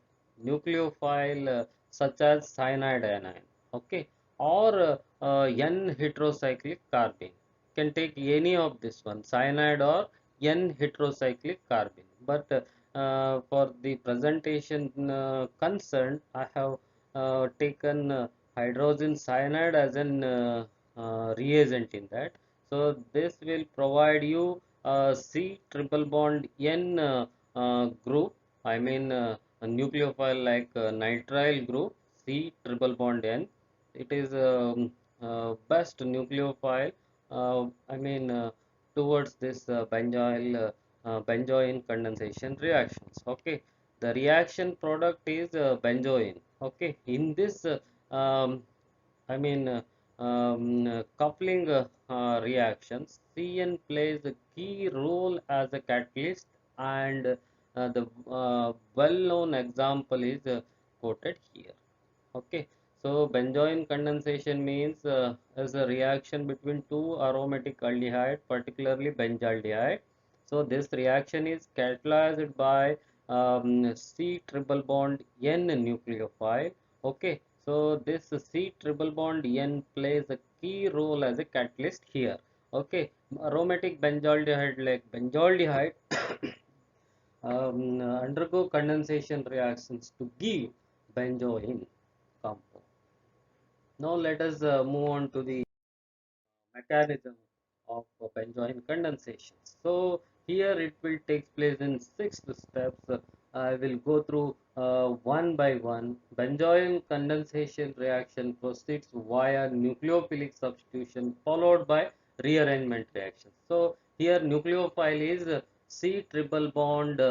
nucleophile such as cyanide anion. Okay. Or N heterocyclic carbene. Can take any of this one, cyanide or N heterocyclic carbene. But for the presentation concerned, I have taken hydrogen cyanide as an reagent in that. So this will provide you C triple bond N group. I mean a nucleophile like nitrile group C triple bond N. It is best nucleophile. I mean towards this benzoyl condensation reactions. Okay, the reaction product is benzoin. Okay, in this I mean coupling reactions, CN plays a key role as a catalyst, and the well-known example is quoted here. Okay, so benzoin condensation means is a reaction between two aromatic aldehyde, particularly benzaldehyde. So this reaction is catalyzed by C triple bond N nucleophile. Okay, so this C triple bond N plays a key role as a catalyst here. Okay, aromatic benzaldehyde like benzaldehyde undergo condensation reactions to give benzoin compound. Now let us move on to the mechanism of benzoin condensation. So here it will take place in 6 steps. I will go through one by one. Benzoin condensation reaction proceeds via nucleophilic substitution followed by rearrangement reaction. So here nucleophile is C triple bond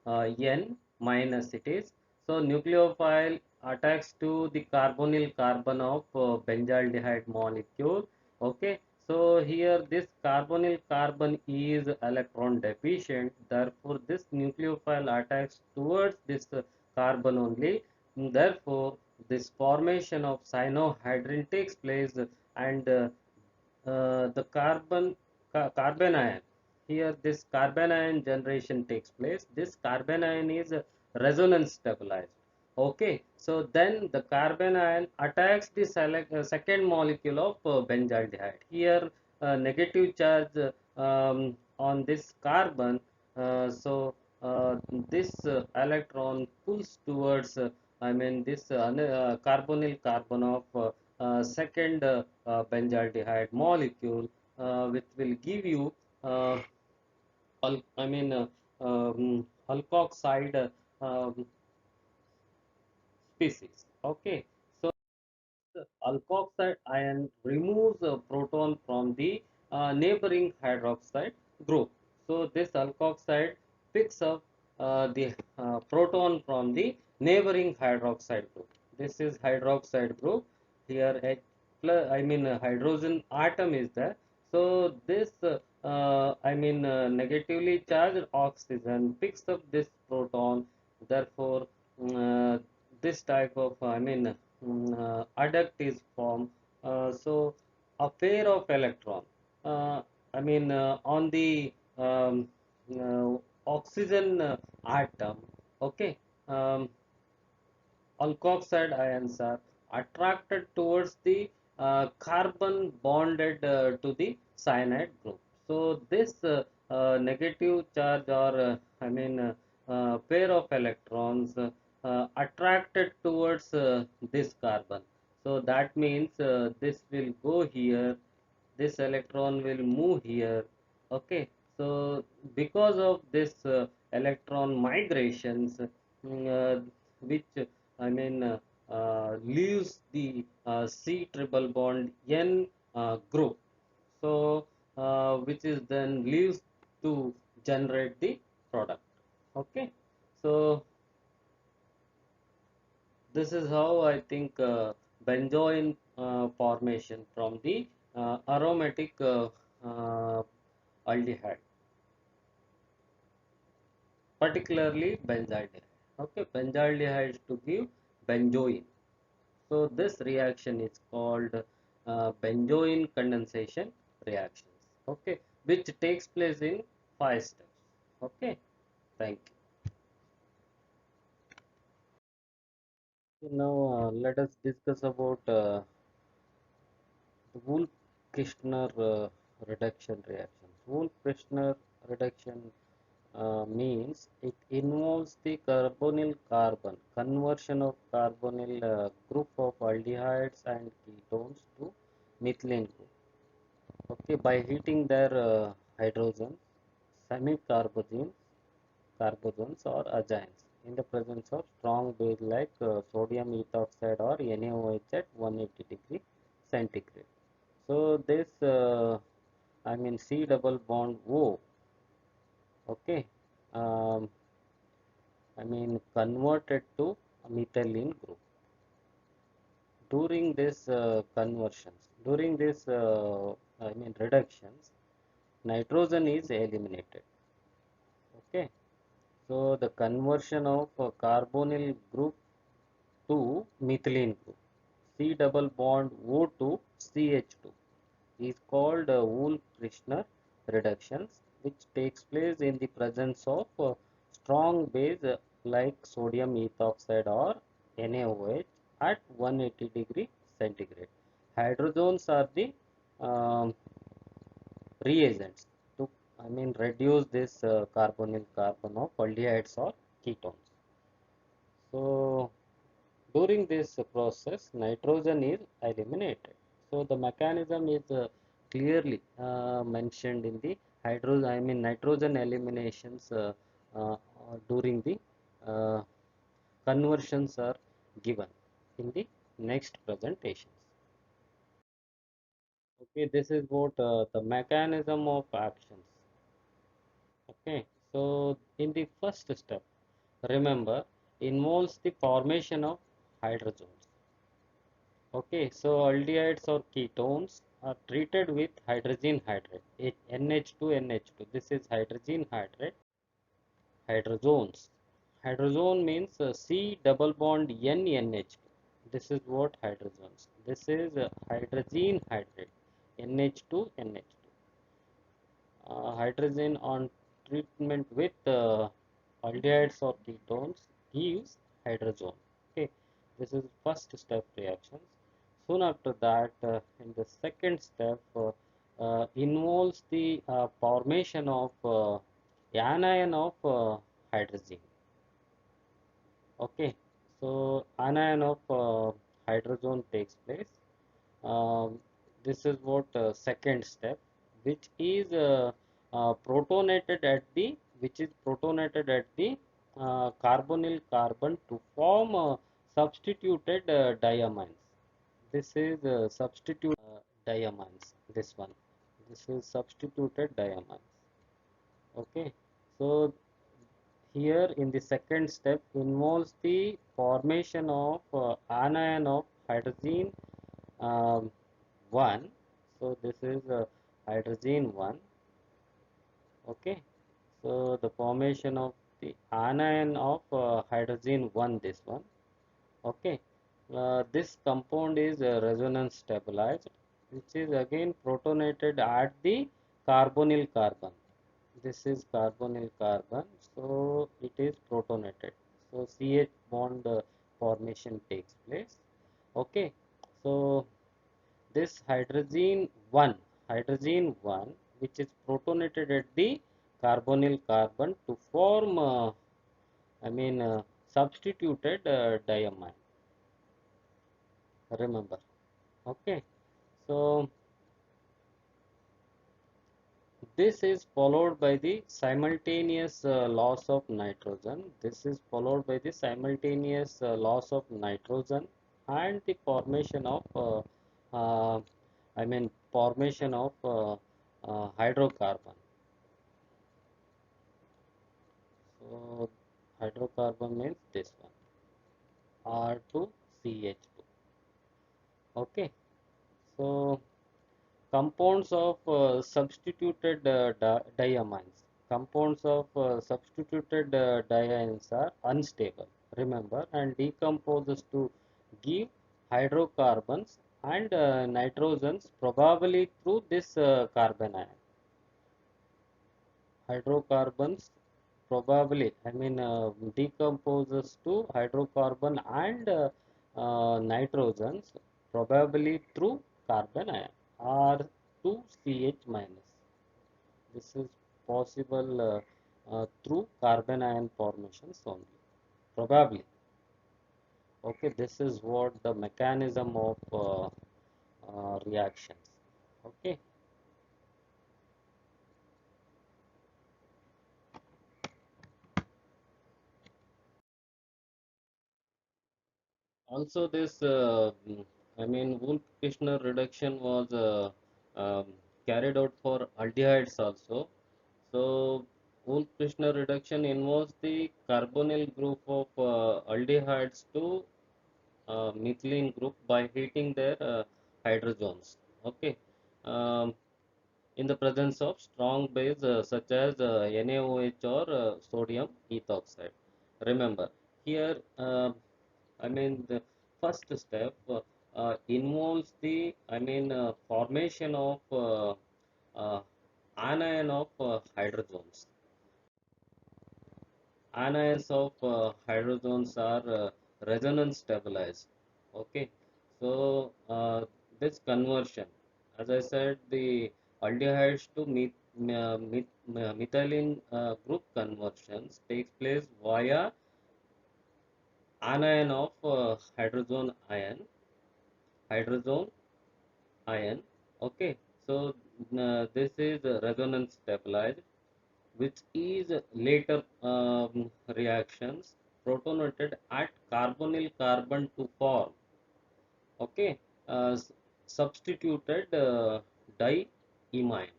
N minus it is. So nucleophile attacks to the carbonyl carbon of benzaldehyde molecule. Okay, so here this carbonyl carbon is electron deficient, therefore this nucleophile attacks towards this carbon only. Therefore this formation of cyanohydrin takes place, and the carbon ion, here this carbon ion generation takes place. This carbon ion is resonance stabilized. Okay, so then the carbon ion attacks the second molecule of benzaldehyde. Here negative charge on this carbon, so this electron pulls towards I mean this carbonyl carbon of second benzaldehyde molecule, which will give you uh, I mean alkoxide species. Okay, so the alkoxide ion removes a proton from the neighboring hydroxide group. So this alkoxide picks up the proton from the neighboring hydroxide group. This is hydroxide group. Here H plus, I mean hydrogen atom is there. So this I mean negatively charged oxygen picks up this proton. Therefore, this type of I mean adduct is formed. So a pair of electron, I mean on the oxygen atom. Okay, um, alkoxide ions are attracted towards the carbon bonded to the cyanide group. So this negative charge, or I mean pair of electrons attracted towards this carbon. So that means this will go here, this electron will move here. Okay, so because of this electron migrations, which I mean leaves the C triple bond N group. So which is then leaves to generate the product. Okay, so this is how I think benzoin formation from the aromatic aldehyde, particularly benzaldehyde. Okay, benzaldehyde to give benzoin. So this reaction is called benzoin condensation reactions. Okay, which takes place in 5 steps. Okay, thank you. So now let us discuss about the Wolff-Kishner reduction reactions. Wolff-Kishner reduction means it involves the carbonyl carbon conversion of carbonyl group of aldehydes and ketones to methylene group. Okay, by heating their hydrogens, semi-carbogens, carbogens or azynes in the presence of strong base like sodium ethoxide or NaOH at 180 degree centigrade. So this I mean C double bond O, okay, um, I mean converted to a methylene group. During this during this I mean reductions, nitrogen is eliminated. Okay, so the conversion of carbonyl group to methylene group, C double bond O to CH2 is called Wolff-Kishner reductions, which takes place in the presence of strong base like sodium ethoxide or NaOH at 180 degree centigrade. Hydrogens are the um, reagents to reduce this carbonyl carbon of aldehydes or ketones. So during this process, nitrogen is eliminated. So the mechanism is clearly mentioned in the nitrogen eliminations during the uh, conversions are given in the next presentations. Okay, this is what the mechanism of actions. Okay, so in the first step, remember, involves the formation of hydrogens. Okay, so aldehydes or ketones are treated with hydrogen hydrate, NH2NH2. This is hydrogen hydrate, hydrogens. Hydrogen means C double bond NNH2. This is what hydrogens. This is hydrogen hydrate, NH2NH2. Hydrogen on treatment with aldehydes or ketones gives hydrogen. Okay, this is first step reactions. Soon after that, in the second step, involves the formation of anion of hydrogen. Okay, so anion of hydrogen takes place. This is what second step, which is protonated at the carbonyl carbon to form substituted diamines. This is substitute diamines. This one. This is substituted diamines. Okay. So here in the second step involves the formation of anion of hydrogen um, 1. So this is hydrogen 1. Okay, so the formation of the anion of hydrogen 1, this one. Okay, this compound is resonance stabilized, which is again protonated at the carbonyl carbon. This is carbonyl carbon, so it is protonated. So CH bond formation takes place. Okay, so this hydrogen 1 which is protonated at the carbonyl carbon to form substituted diamine, remember. Okay, so this is followed by the simultaneous loss of nitrogen. This is followed by the simultaneous loss of nitrogen and the formation of uh, formation of hydrocarbon. So hydrocarbon means this one, R2CH2. Okay. So compounds of substituted diamines. Compounds of substituted diamines are unstable, remember, and decomposes to give hydrocarbons and nitrogens probably through this carbon ion. Hydrocarbons probably, decomposes to hydrocarbon and nitrogens probably through carbon ion R2CH minus. This is possible through carbon ion formations only, probably. Okay, this is what the mechanism of reactions. Okay. Also, this, Wolff-Kishner reduction was um, carried out for aldehydes also. So, Wolff-Kishner reduction involves the carbonyl group of aldehydes to methylene group by heating their hydrogens. Okay. Um, in the presence of strong base such as NaOH or sodium ethoxide. Remember, here the first step involves the formation of uh, anion of hydrogens. Anions of hydrogens are resonance stabilized. Okay, so this conversion, as I said, the aldehydes to methylene group conversions takes place via anion of hydrogen ion. Okay, so this is resonance stabilized, which is later reactions protonated at carbonyl carbon to form, okay, substituted diimine.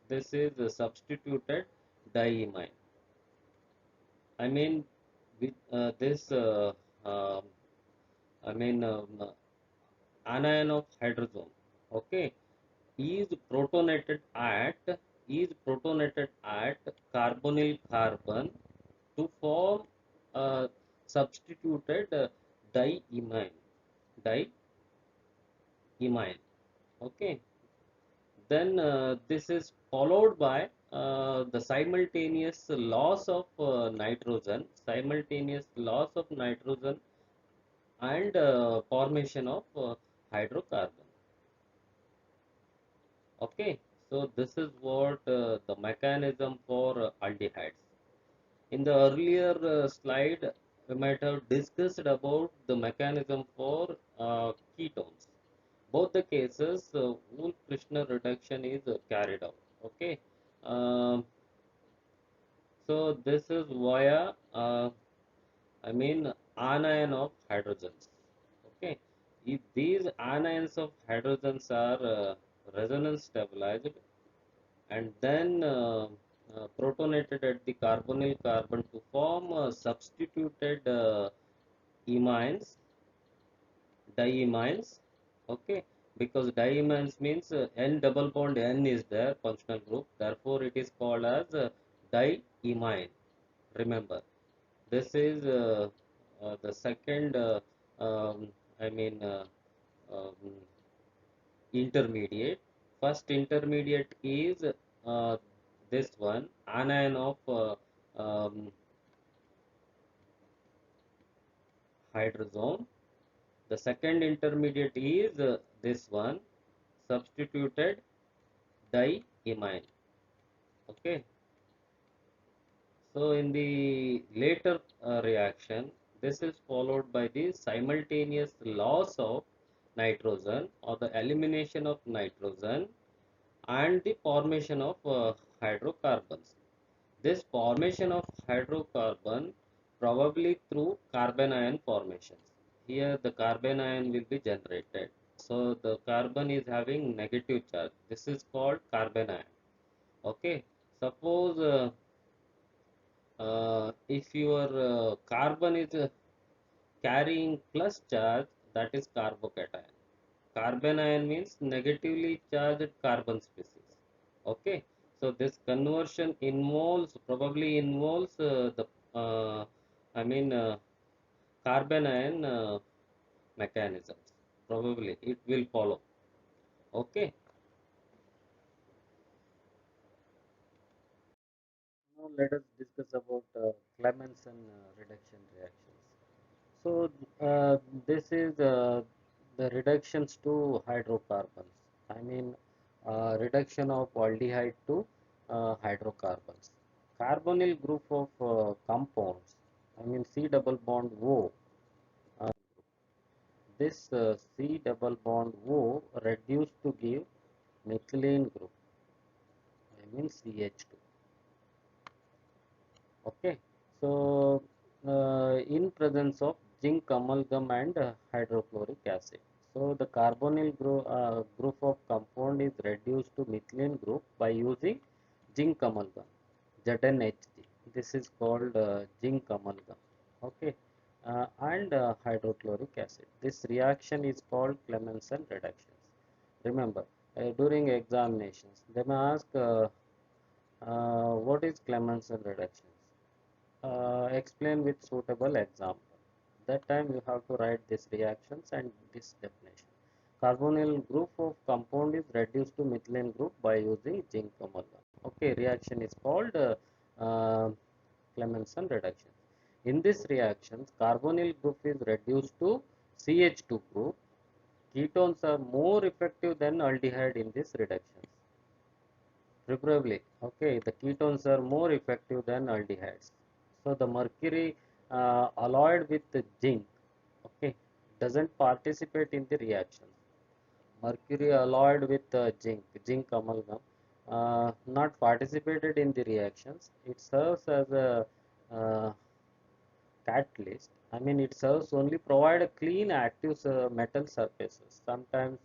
This is substituted diimine. I mean, with this, uh, I mean, um, anion of hydrogen, okay, is protonated at carbonyl carbon to form substituted diimine diimine. Okay, then this is followed by the simultaneous loss of nitrogen and formation of hydrocarbon. Okay, so this is what the mechanism for aldehydes. In the earlier slide, we might have discussed about the mechanism for ketones. Both the cases, Wolff-Kishner reduction is carried out. Okay, um, so this is via, anion of hydrogens. Okay, if these anions of hydrogens are resonance stabilized and then protonated at the carbonyl carbon to form substituted imines, diimines. Okay, because diimines means N double bond N is there, functional group, therefore it is called as diimine. Remember, this is the second um, I mean um, intermediate. First intermediate is this one, anion of um, hydrogen. The second intermediate is this one, substituted diimine. Okay, so in the later reaction, this is followed by the simultaneous loss of nitrogen or the elimination of nitrogen and the formation of hydrocarbons. This formation of hydrocarbon probably through carbon ion formations. Here the carbon ion will be generated. So the carbon is having negative charge. This is called carbon ion. Okay. Suppose if your carbon is carrying plus charge, that is carbocation. Carbon ion means negatively charged carbon species. Okay, so this conversion involves probably involves the I mean carbon ion mechanisms. Probably it will follow. Okay, now let us discuss about Clemmensen reduction reactions. So this is the reductions to hydrocarbons. I mean reduction of aldehyde to hydrocarbons. Carbonyl group of compounds. I mean C double bond O. Uh, this C double bond O reduced to give methylene group. I mean CH2. Okay, so in presence of zinc amalgam and hydrochloric acid. So the carbonyl group of compound is reduced to methylene group by using zinc amalgam, ZnHG. This is called zinc amalgam. Okay, and hydrochloric acid. This reaction is called Clemmensen reductions. Remember, during examinations, they may ask what is Clemmensen reductions. Explain with suitable example. That time you have to write these reactions and this definition. Carbonyl group of compound is reduced to methylene group by using zinc amalgam. Okay, reaction is called Clemmensen reduction. In this reaction, carbonyl group is reduced to CH2 group. Ketones are more effective than aldehyde in this reduction. Preferably, okay, the ketones are more effective than aldehydes. So the mercury alloyed with the zinc, okay, doesn't participate in the reaction. Mercury alloyed with zinc amalgam, not participated in the reactions. It serves as a uh, catalyst. I mean, it serves only provide a clean active metal surfaces. Sometimes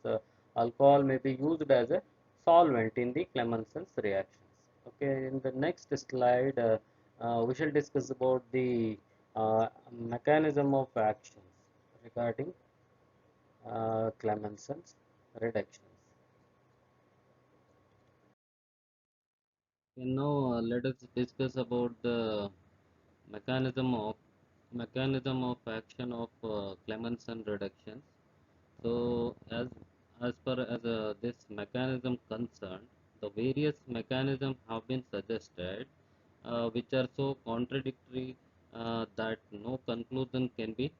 alcohol may be used as a solvent in the Clemmensen's reactions. Okay, in the next slide, we shall discuss about the mechanism of actions regarding Clemmensen's reductions. And now let us discuss about the mechanism of action of Clemmensen reductions. So as per as this mechanism concerned, the various mechanisms have been suggested, which are so contradictory that no conclusion can be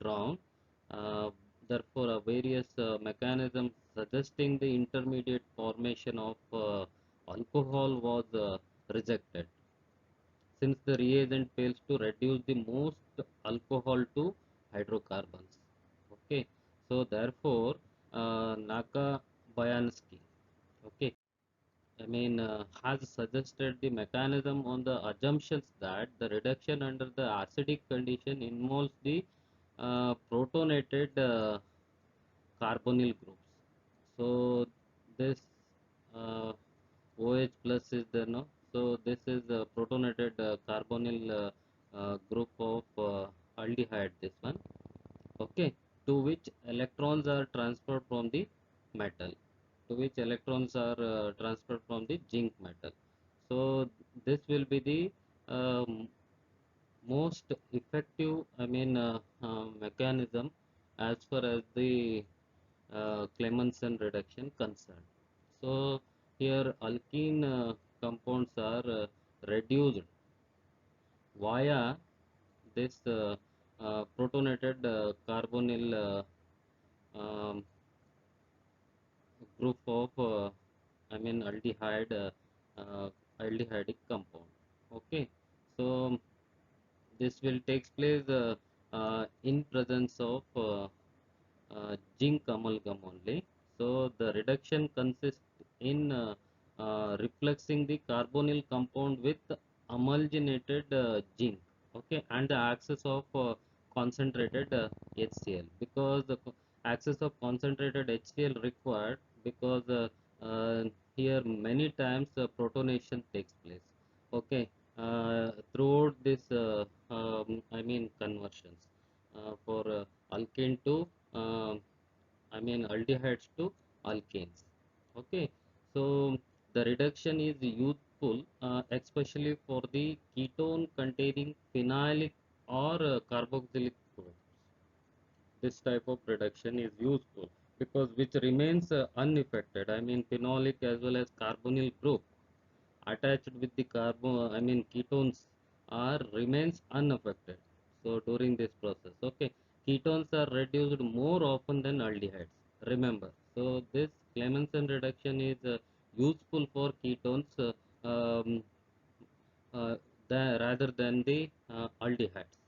drawn. Uh, Therefore, various mechanisms suggesting the intermediate formation of alcohol was rejected, since the reagent fails to reduce the most alcohol to hydrocarbons. Okay, so therefore, Nakabayansky, okay, has suggested the mechanism on the assumptions that the reduction under the acidic condition involves the protonated carbonyl groups. So this uh, OH plus is there, no? So this is a protonated carbonyl group of aldehyde, this one. Okay, to which electrons are transferred from the metal, transferred from the zinc metal. So this will be the um, most effective, mechanism as far as the Clemmensen reduction concerned. So here alkene compounds are reduced via this protonated carbonyl um, group of aldehydic compound. Okay, so this will take place in presence of zinc amalgam only. So the reduction consists in refluxing the carbonyl compound with amalgamated zinc, okay, and the access of concentrated HCl, because the access of concentrated HCl required, because here many times protonation takes place, okay, throughout this I mean conversions for alkane to I mean aldehydes to alkanes. Okay, so the reduction is useful especially for the ketone containing phenylic or carboxylic groups. This type of reduction is useful because which remains unaffected. I mean phenolic as well as carbonyl group attached with the carbon, I mean ketones are remains unaffected. So during this process, okay, ketones are reduced more often than aldehydes. Remember, so this Clemmensen reduction is useful for ketones um, rather than the aldehydes.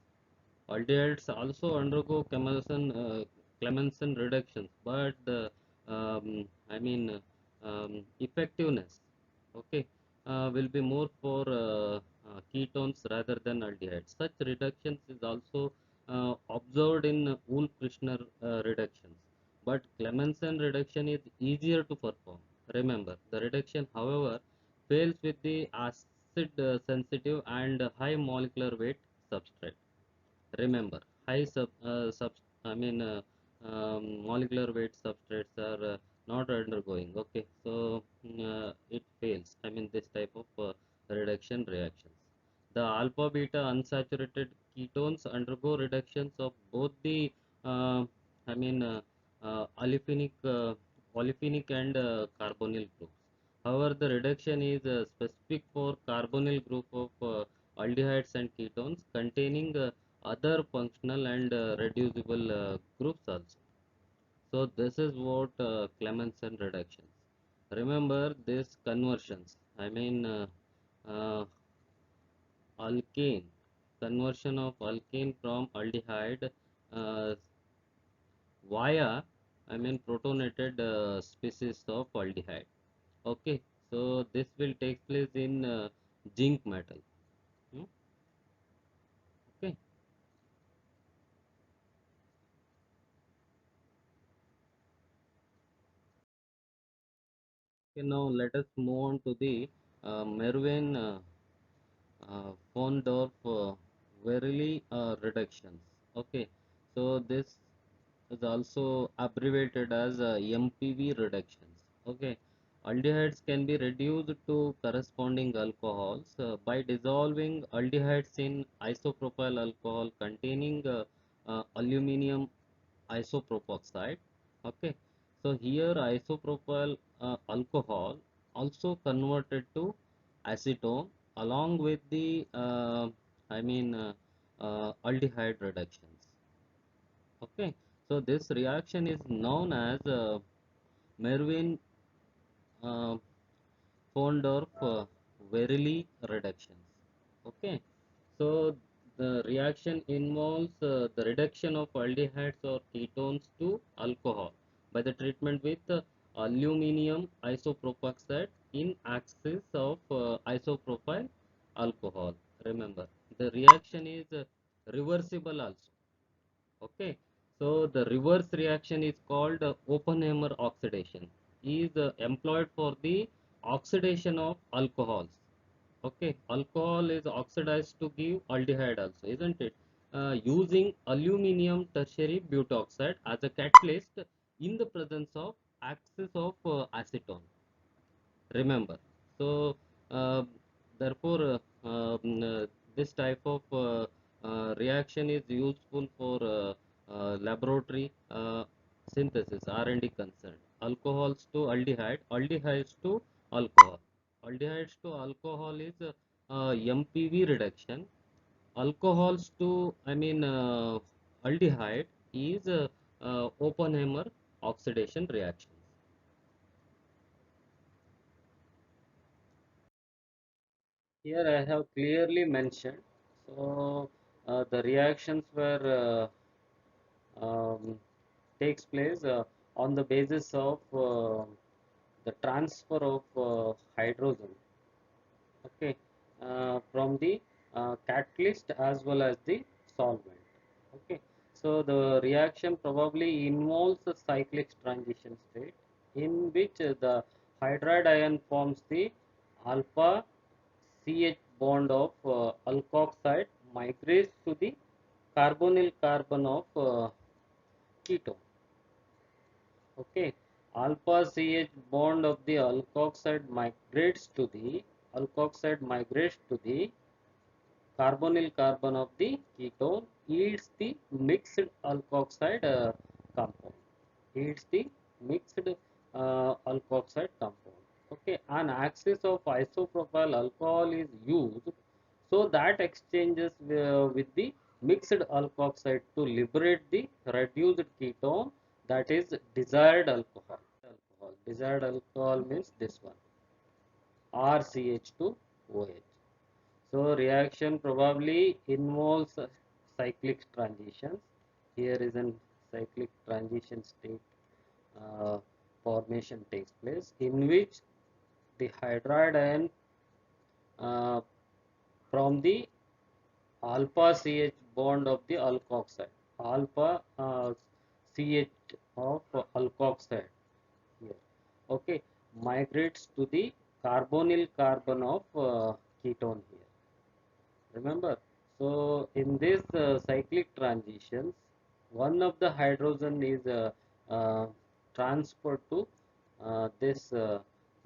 Aldehydes also undergo Clemmensen reductions, but the I mean effectiveness, okay, will be more for ketones rather than aldehydes. Such reductions is also observed in Wolff-Kirshner reductions, but Clemmensen reduction is easier to perform. Remember, the reduction, however, fails with the acid sensitive and high molecular weight substrate. Remember, high I mean molecular weight substrates are not undergoing. Okay, so it fails. I mean this type of reduction reactions. The alpha beta unsaturated ketones undergo reductions of both the I mean olefinic and carbonyl groups. However, the reduction is specific for carbonyl group of aldehydes and ketones containing other functional and reducible groups also. So this is what Clemmensen reductions. Remember this conversions. I mean uh, alkane, conversion of alkane from aldehyde uh, via I mean protonated species of aldehyde. Okay, so this will take place in zinc metal. Hmm? Okay. Okay, now let us move on to the Mervin Fondorf Verily reductions. Okay, so this is also abbreviated as MPV reductions. Okay, aldehydes can be reduced to corresponding alcohols by dissolving aldehydes in isopropyl alcohol containing aluminum isopropoxide. Okay, so here isopropyl alcohol also converted to acetone along with the I mean aldehyde reductions. Okay, so this reaction is known as Mervin uh, Fondorf Verily reductions. Okay, so the reaction involves the reduction of aldehydes or ketones to alcohol by the treatment with aluminum isopropoxide in excess of isopropyl alcohol. Remember, the reaction is reversible also. Okay, so the reverse reaction is called Oppenheimer oxidation. Is employed for the oxidation of alcohols. Okay, alcohol is oxidized to give aldehyde also, isn't it? Using aluminum tertiary butoxide as a catalyst in the presence of excess of acetone. Remember, so uh, therefore this type of reaction is useful for laboratory synthesis R&D concern. Alcohols to aldehyde, aldehydes to alcohol. Aldehydes to alcohol is MPV reduction. Alcohols to I mean aldehyde is Oppenheimer oxidation reaction. Here I have clearly mentioned. So the reactions were takes place on the basis of the transfer of hydrogen, okay, from the catalyst as well as the solvent. Okay, so the reaction probably involves a cyclic transition state in which the hydride ion forms the alpha CH bond of alkoxide, migrates to the carbonyl carbon of ketone. Okay, alpha CH bond of the alkoxide migrates to the carbonyl carbon of the ketone, yields the mixed alkoxide compound. Yields the mixed alkoxide compound. Okay, an axis of isopropyl alcohol is used so that exchanges with the mixed alkoxide to liberate the reduced ketone, that is desired alcohol. Desired alcohol means this one, RCH2OH. So reaction probably involves cyclic transitions. Here is a cyclic transition state formation takes place in which the hydride ion uh, from the alpha CH bond of the alkoxide, alpha CH of alkoxide here, okay, migrates to the carbonyl carbon of ketone here. Remember, so in this cyclic transitions, one of the hydrogen is uh, transferred to this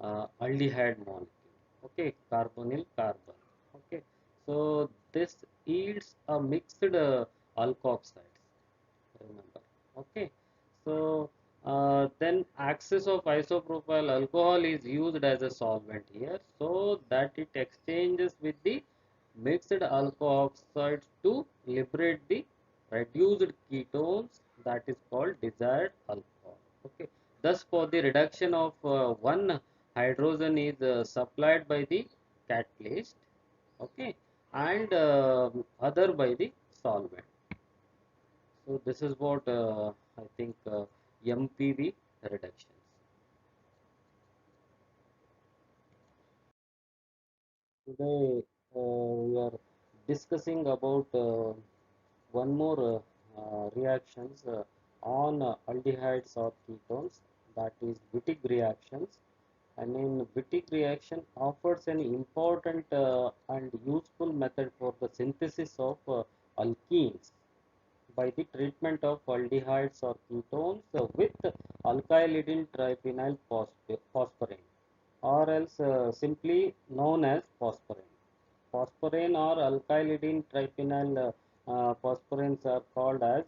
aldehyde molecule. Okay, carbonyl carbon. Okay, so this yields a mixed alkoxides. Remember. Okay, so then axis of isopropyl alcohol is used as a solvent here, so that it exchanges with the mixed alkoxides to liberate the reduced ketones, that is called desired alcohol. Okay, thus for the reduction of one hydrogen is supplied by the catalyst, okay, and other by the solvent. So this is what I think MPV reductions. Today we are discussing about one more reactions on aldehydes or ketones, that is Wittig reactions. I mean, Wittig reaction offers an important and useful method for the synthesis of alkenes by the treatment of aldehydes or ketones with alkylidyl triphenyl phosphorane, or else simply known as phosphorane. Phosphorane or alkylidyl triphenyl phosphoranes are called as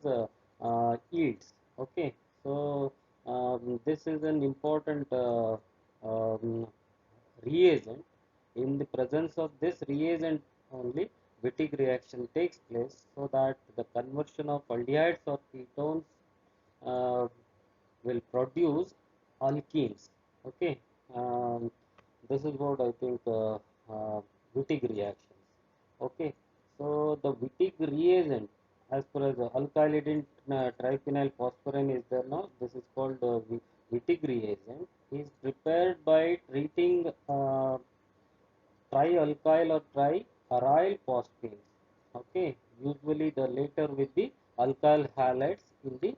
yields. Okay, so this is an important um, reagent. In the presence of this reagent only, Wittig reaction takes place, so that the conversion of aldehydes or ketones uh, will produce alkenes. Okay, um, this is what I think Wittig reactions. Okay, so the Wittig reagent, as far as alkylidyl triphenyl phosphorane is there now, this is called Wittig reagent, is prepared by treating trialkyl or triaryl phosphates. Okay, usually the later with the alkyl halides in the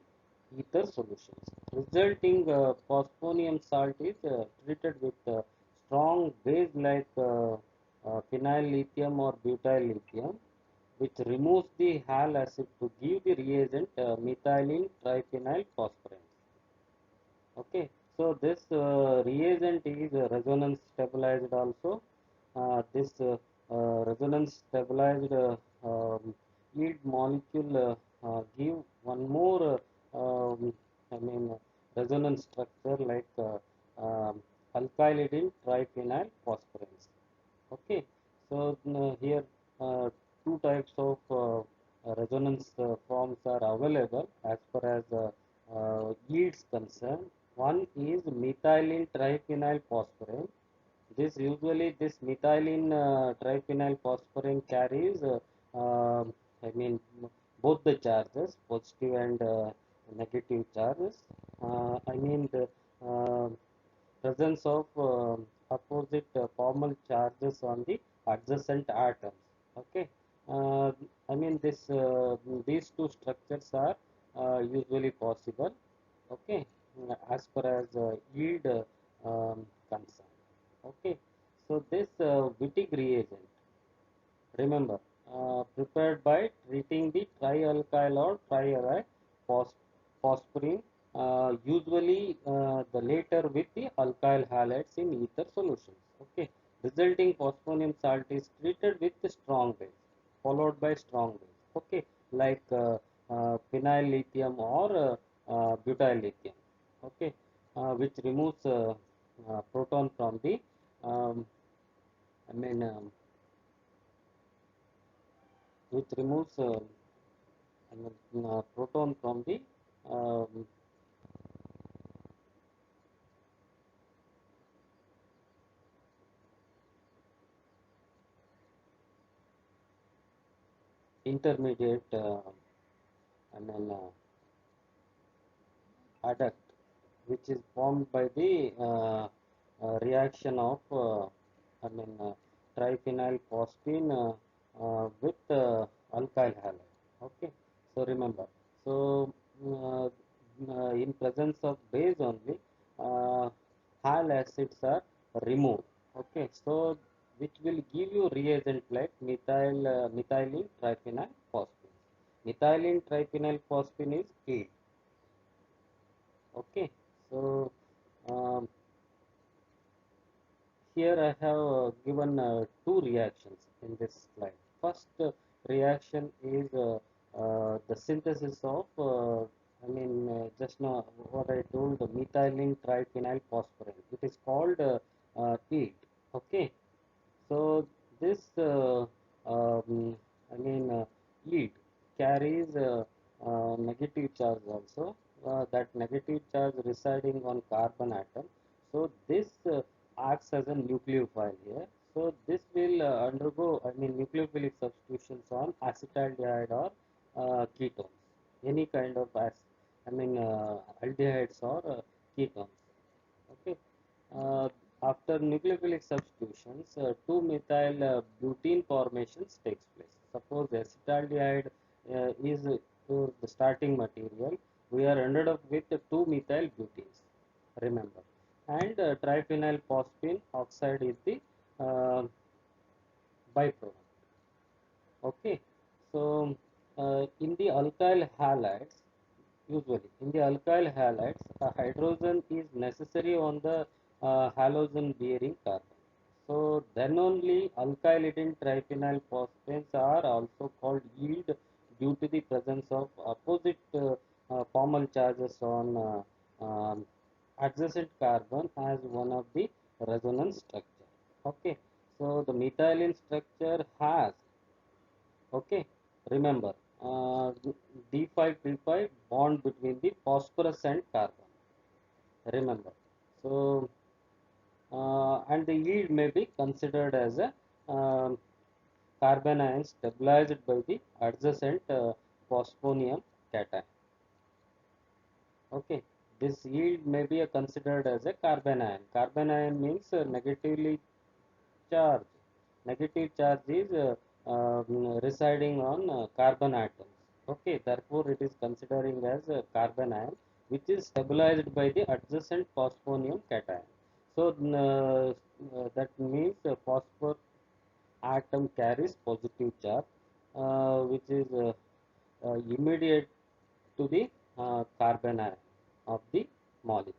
ether solutions. Resulting phosphonium salt is treated with strong base like phenyl lithium or butyl lithium, which removes the hal acid to give the reagent methylene triphenyl phosphorane. Okay, so this reagent is resonance stabilized also. This resonance stabilized yield molecule give one more I mean resonance structure like alkylidyl triphenyl phosphoranes. Okay, so here two types of resonance forms are available as far as yields concerned. One is methylene triphenyl phosphorane. This methylene triphenyl phosphorane carries I mean both the charges, positive and negative charges. I mean the presence of opposite formal charges on the adjacent atoms. Okay, uh, I mean these two structures are usually possible. Okay, as far as yield concerned. Okay, so this Wittig reagent, remember, prepared by treating the trialkyl or triaride phosphorine, usually the later with the alkyl halides in ether solutions. Okay, resulting phosphonium salt is treated with the strong base, followed by strong base. Okay, like phenyl lithium or butyl lithium. Okay, which removes proton from the um, I mean which removes proton from the um, intermediate I mean adduct, which is formed by the reaction of I mean triphenyl phosphine with alkyl halide. Okay, so remember, so uh, in presence of base only, uh, hal acids are removed. Okay, so which will give you reagent like methylene triphenyl phosphine. Methylene triphenyl phosphine is killed. Okay, so um, here I have given two reactions in this slide. First reaction is the synthesis of, just now what I told, the methylene triphenyl phosphorine. It is called EAT. Okay, so this I mean lead carries negative charge also. That negative charge residing on carbon atom. So this acts as a nucleophile here. So this will undergo nucleophilic substitutions on acetaldehyde or ketones. Any kind of aldehydes or ketones. Okay. Uh, After nucleophilic substitutions, 2-methyl butene formations takes place. Suppose acetaldehyde is the starting material, we are ended up with 2-methyl butenes. Remember, and triphenyl phosphine oxide is the uh, byproduct. Okay, so in the alkyl halides, usually in the alkyl halides, a hydrogen is necessary on the halogen bearing carbon. So then only alkylidine triphenyl phosphanes are also called yield due to the presence of opposite formal charges on adjacent carbon as one of the resonance structure. Okay, so the methylene structure has, okay, remember, D5P5 bond between the phosphorus and carbon. Remember, so and the yield may be considered as a um, carbon ion stabilized by the adjacent phosphonium cation. Okay, this yield may be considered as a carbon ion. Carbon ion means negatively charge. Negative charge is residing on carbon atoms. Okay, therefore it is considering as a carbon ion, which is stabilized by the adjacent phosphonium cation. So that means phosphor atom carries positive charge, which is immediate to the carbon ion of the molecule.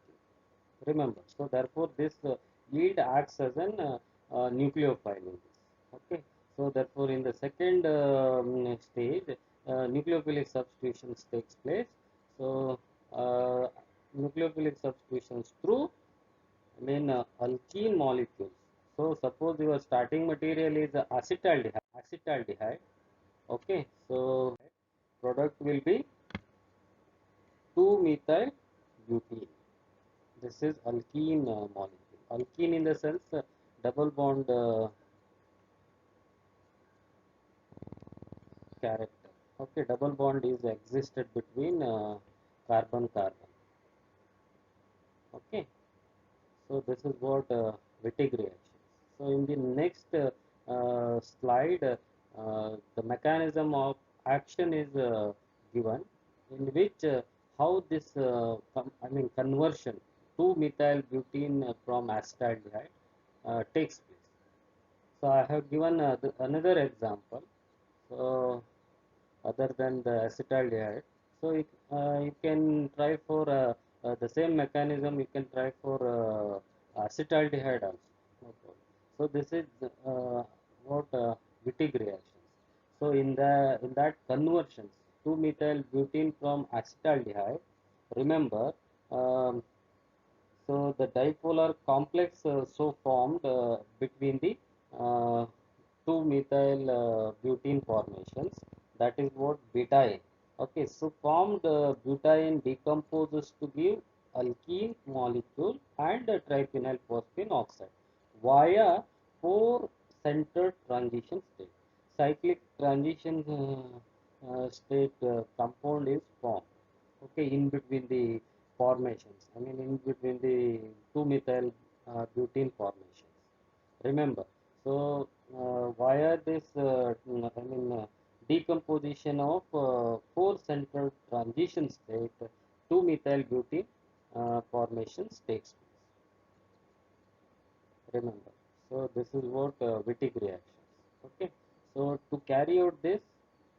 Remember, so therefore this yield acts as an nucleophile in this. Okay, so therefore in the second stage, nucleophilic substitutions takes place. So uh, nucleophilic substitutions through alkene molecules. So suppose your starting material is acetaldehyde. Acetaldehyde. Okay, so product will be 2-methyl butene. This is alkene molecule. Alkene in the sense double bond character. Okay, double bond is existed between carbon carbon. Okay, So this is what Wittig reaction. So in the next slide, the mechanism of action is given, in which how this conversion to methyl butene from acetaldehyde takes place. So I have given another example. So other than the acetaldehyde. So you can try for the same mechanism. You can try for acetaldehyde also. No problem. So this is what Wittig reactions. So in that conversions to methyl butene from acetaldehyde, remember, um, so the dipolar complex so formed between the uh, two methyl butene formations, that is what betaine. Okay, so formed butaene decomposes to give alkene molecule and triphenyl phosphine oxide via four centered transition state. Cyclic transition state compound is formed. Okay, in between the formations. I mean, in between the two methyl butene formations. Remember, so via this, decomposition of four central transition state, two methyl butene formations takes place. Remember, so this is what Wittig reactions. Okay, so to carry out this,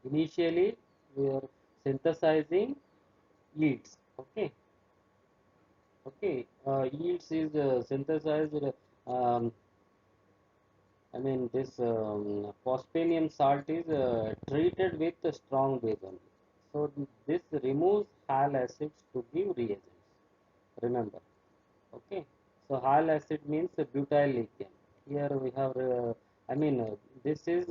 initially we are synthesizing yields. Yields is synthesized. Um, this phosphanium salt is treated with a strong base only. So this removes hal acids to give reagents. Remember, okay. So hal acid means butyl lithium. Here we have, this is,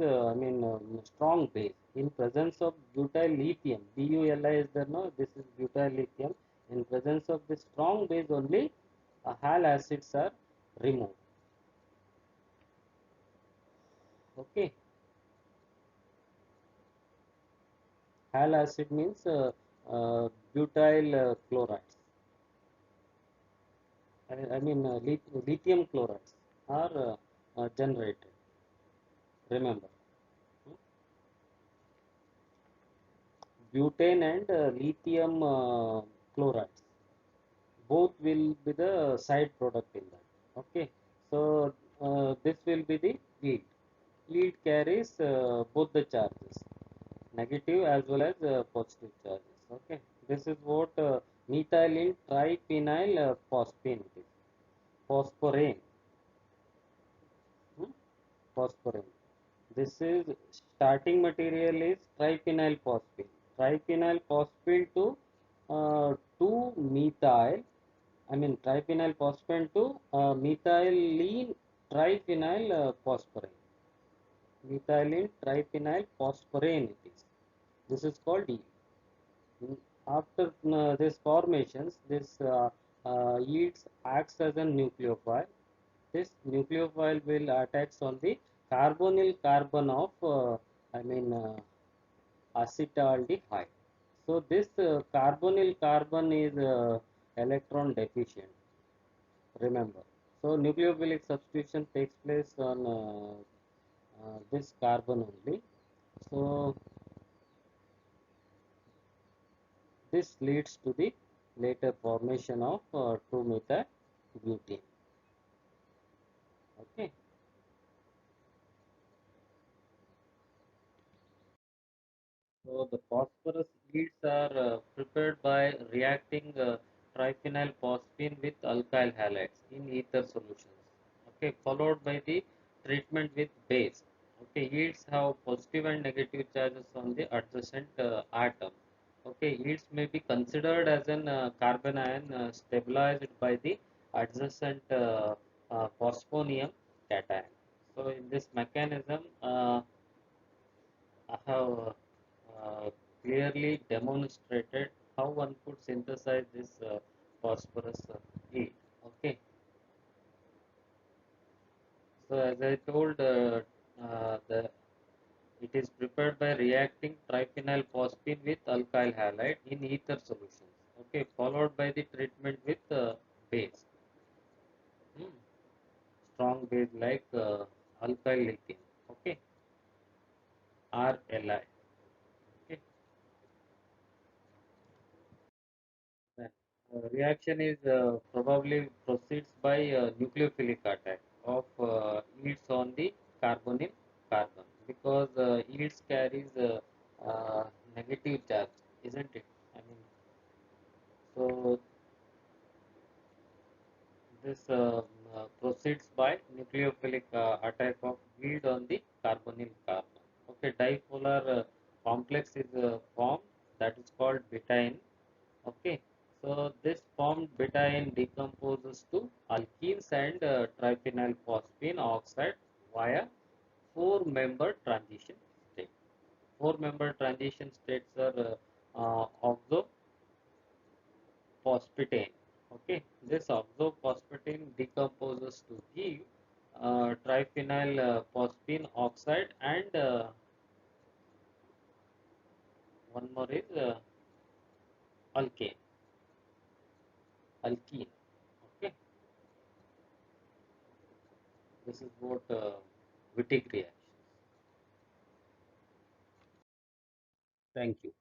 strong base. In presence of butyl lithium, BULI is there, no? This is butyl lithium. In presence of this strong base only, hal acids are removed. Okay. Hal acid means butyl chlorides. Lithium chlorides are generated. Remember, butane and lithium chlorides both will be the side product in that. Okay, so this will be the lead. Lead carries both the charges, negative as well as positive charges. Okay, this is what methylene triphenyl phosphine it is. Phosphorane. Hmm? Phosphorane. This is starting material is triphenyl phosphine. Triphenyl phosphine to 2 methyl. Triphenyl phosphine to methylene triphenyl phosphorane. Methylene triphenyl phosphorane it is. This is called E. After this formations, this yields acts as a nucleophile. This nucleophile will attach on the carbonyl carbon of acetaldehyde. So this carbonyl carbon is electron deficient. Remember. So nucleophilic substitution takes place on this carbon only. So this leads to the later formation of 2-methyl butane. Okay. So the phosphorus yields are prepared by reacting triphenyl phosphine with alkyl halides in ether solutions. Okay, followed by the treatment with base. Okay, yields have positive and negative charges on the adjacent atom. Okay, yields may be considered as an carbon ion stabilized by the adjacent phosphonium cation. So in this mechanism, I have clearly demonstrated how one could synthesize this phosphorus heat. Okay, so as I told, the it is prepared by reacting triphenyl phosphine with alkyl halide in ether solutions. Okay, followed by the treatment with base. is like alkyl lithium. Okay, RLI. Okay, then, reaction is probably proceeds by nucleophilic attack of yields on the carbonyl carbon because yields carries negative charge, isn't it? I mean, so this proceeds by nucleophilic attack of yield on the carbonyl carbon. Okay, dipolar complex is formed, that is called betaine. Okay, so this formed betaine decomposes to alkenes and triphenyl phosphine oxide via four-member transition state. Four-member transition states are oxophosphatane. Okay, this oxophosphatane decomposes to give triphenyl phosphine oxide and one more is alkane, alkene. Okay, this is what Wittig reactions. Thank you.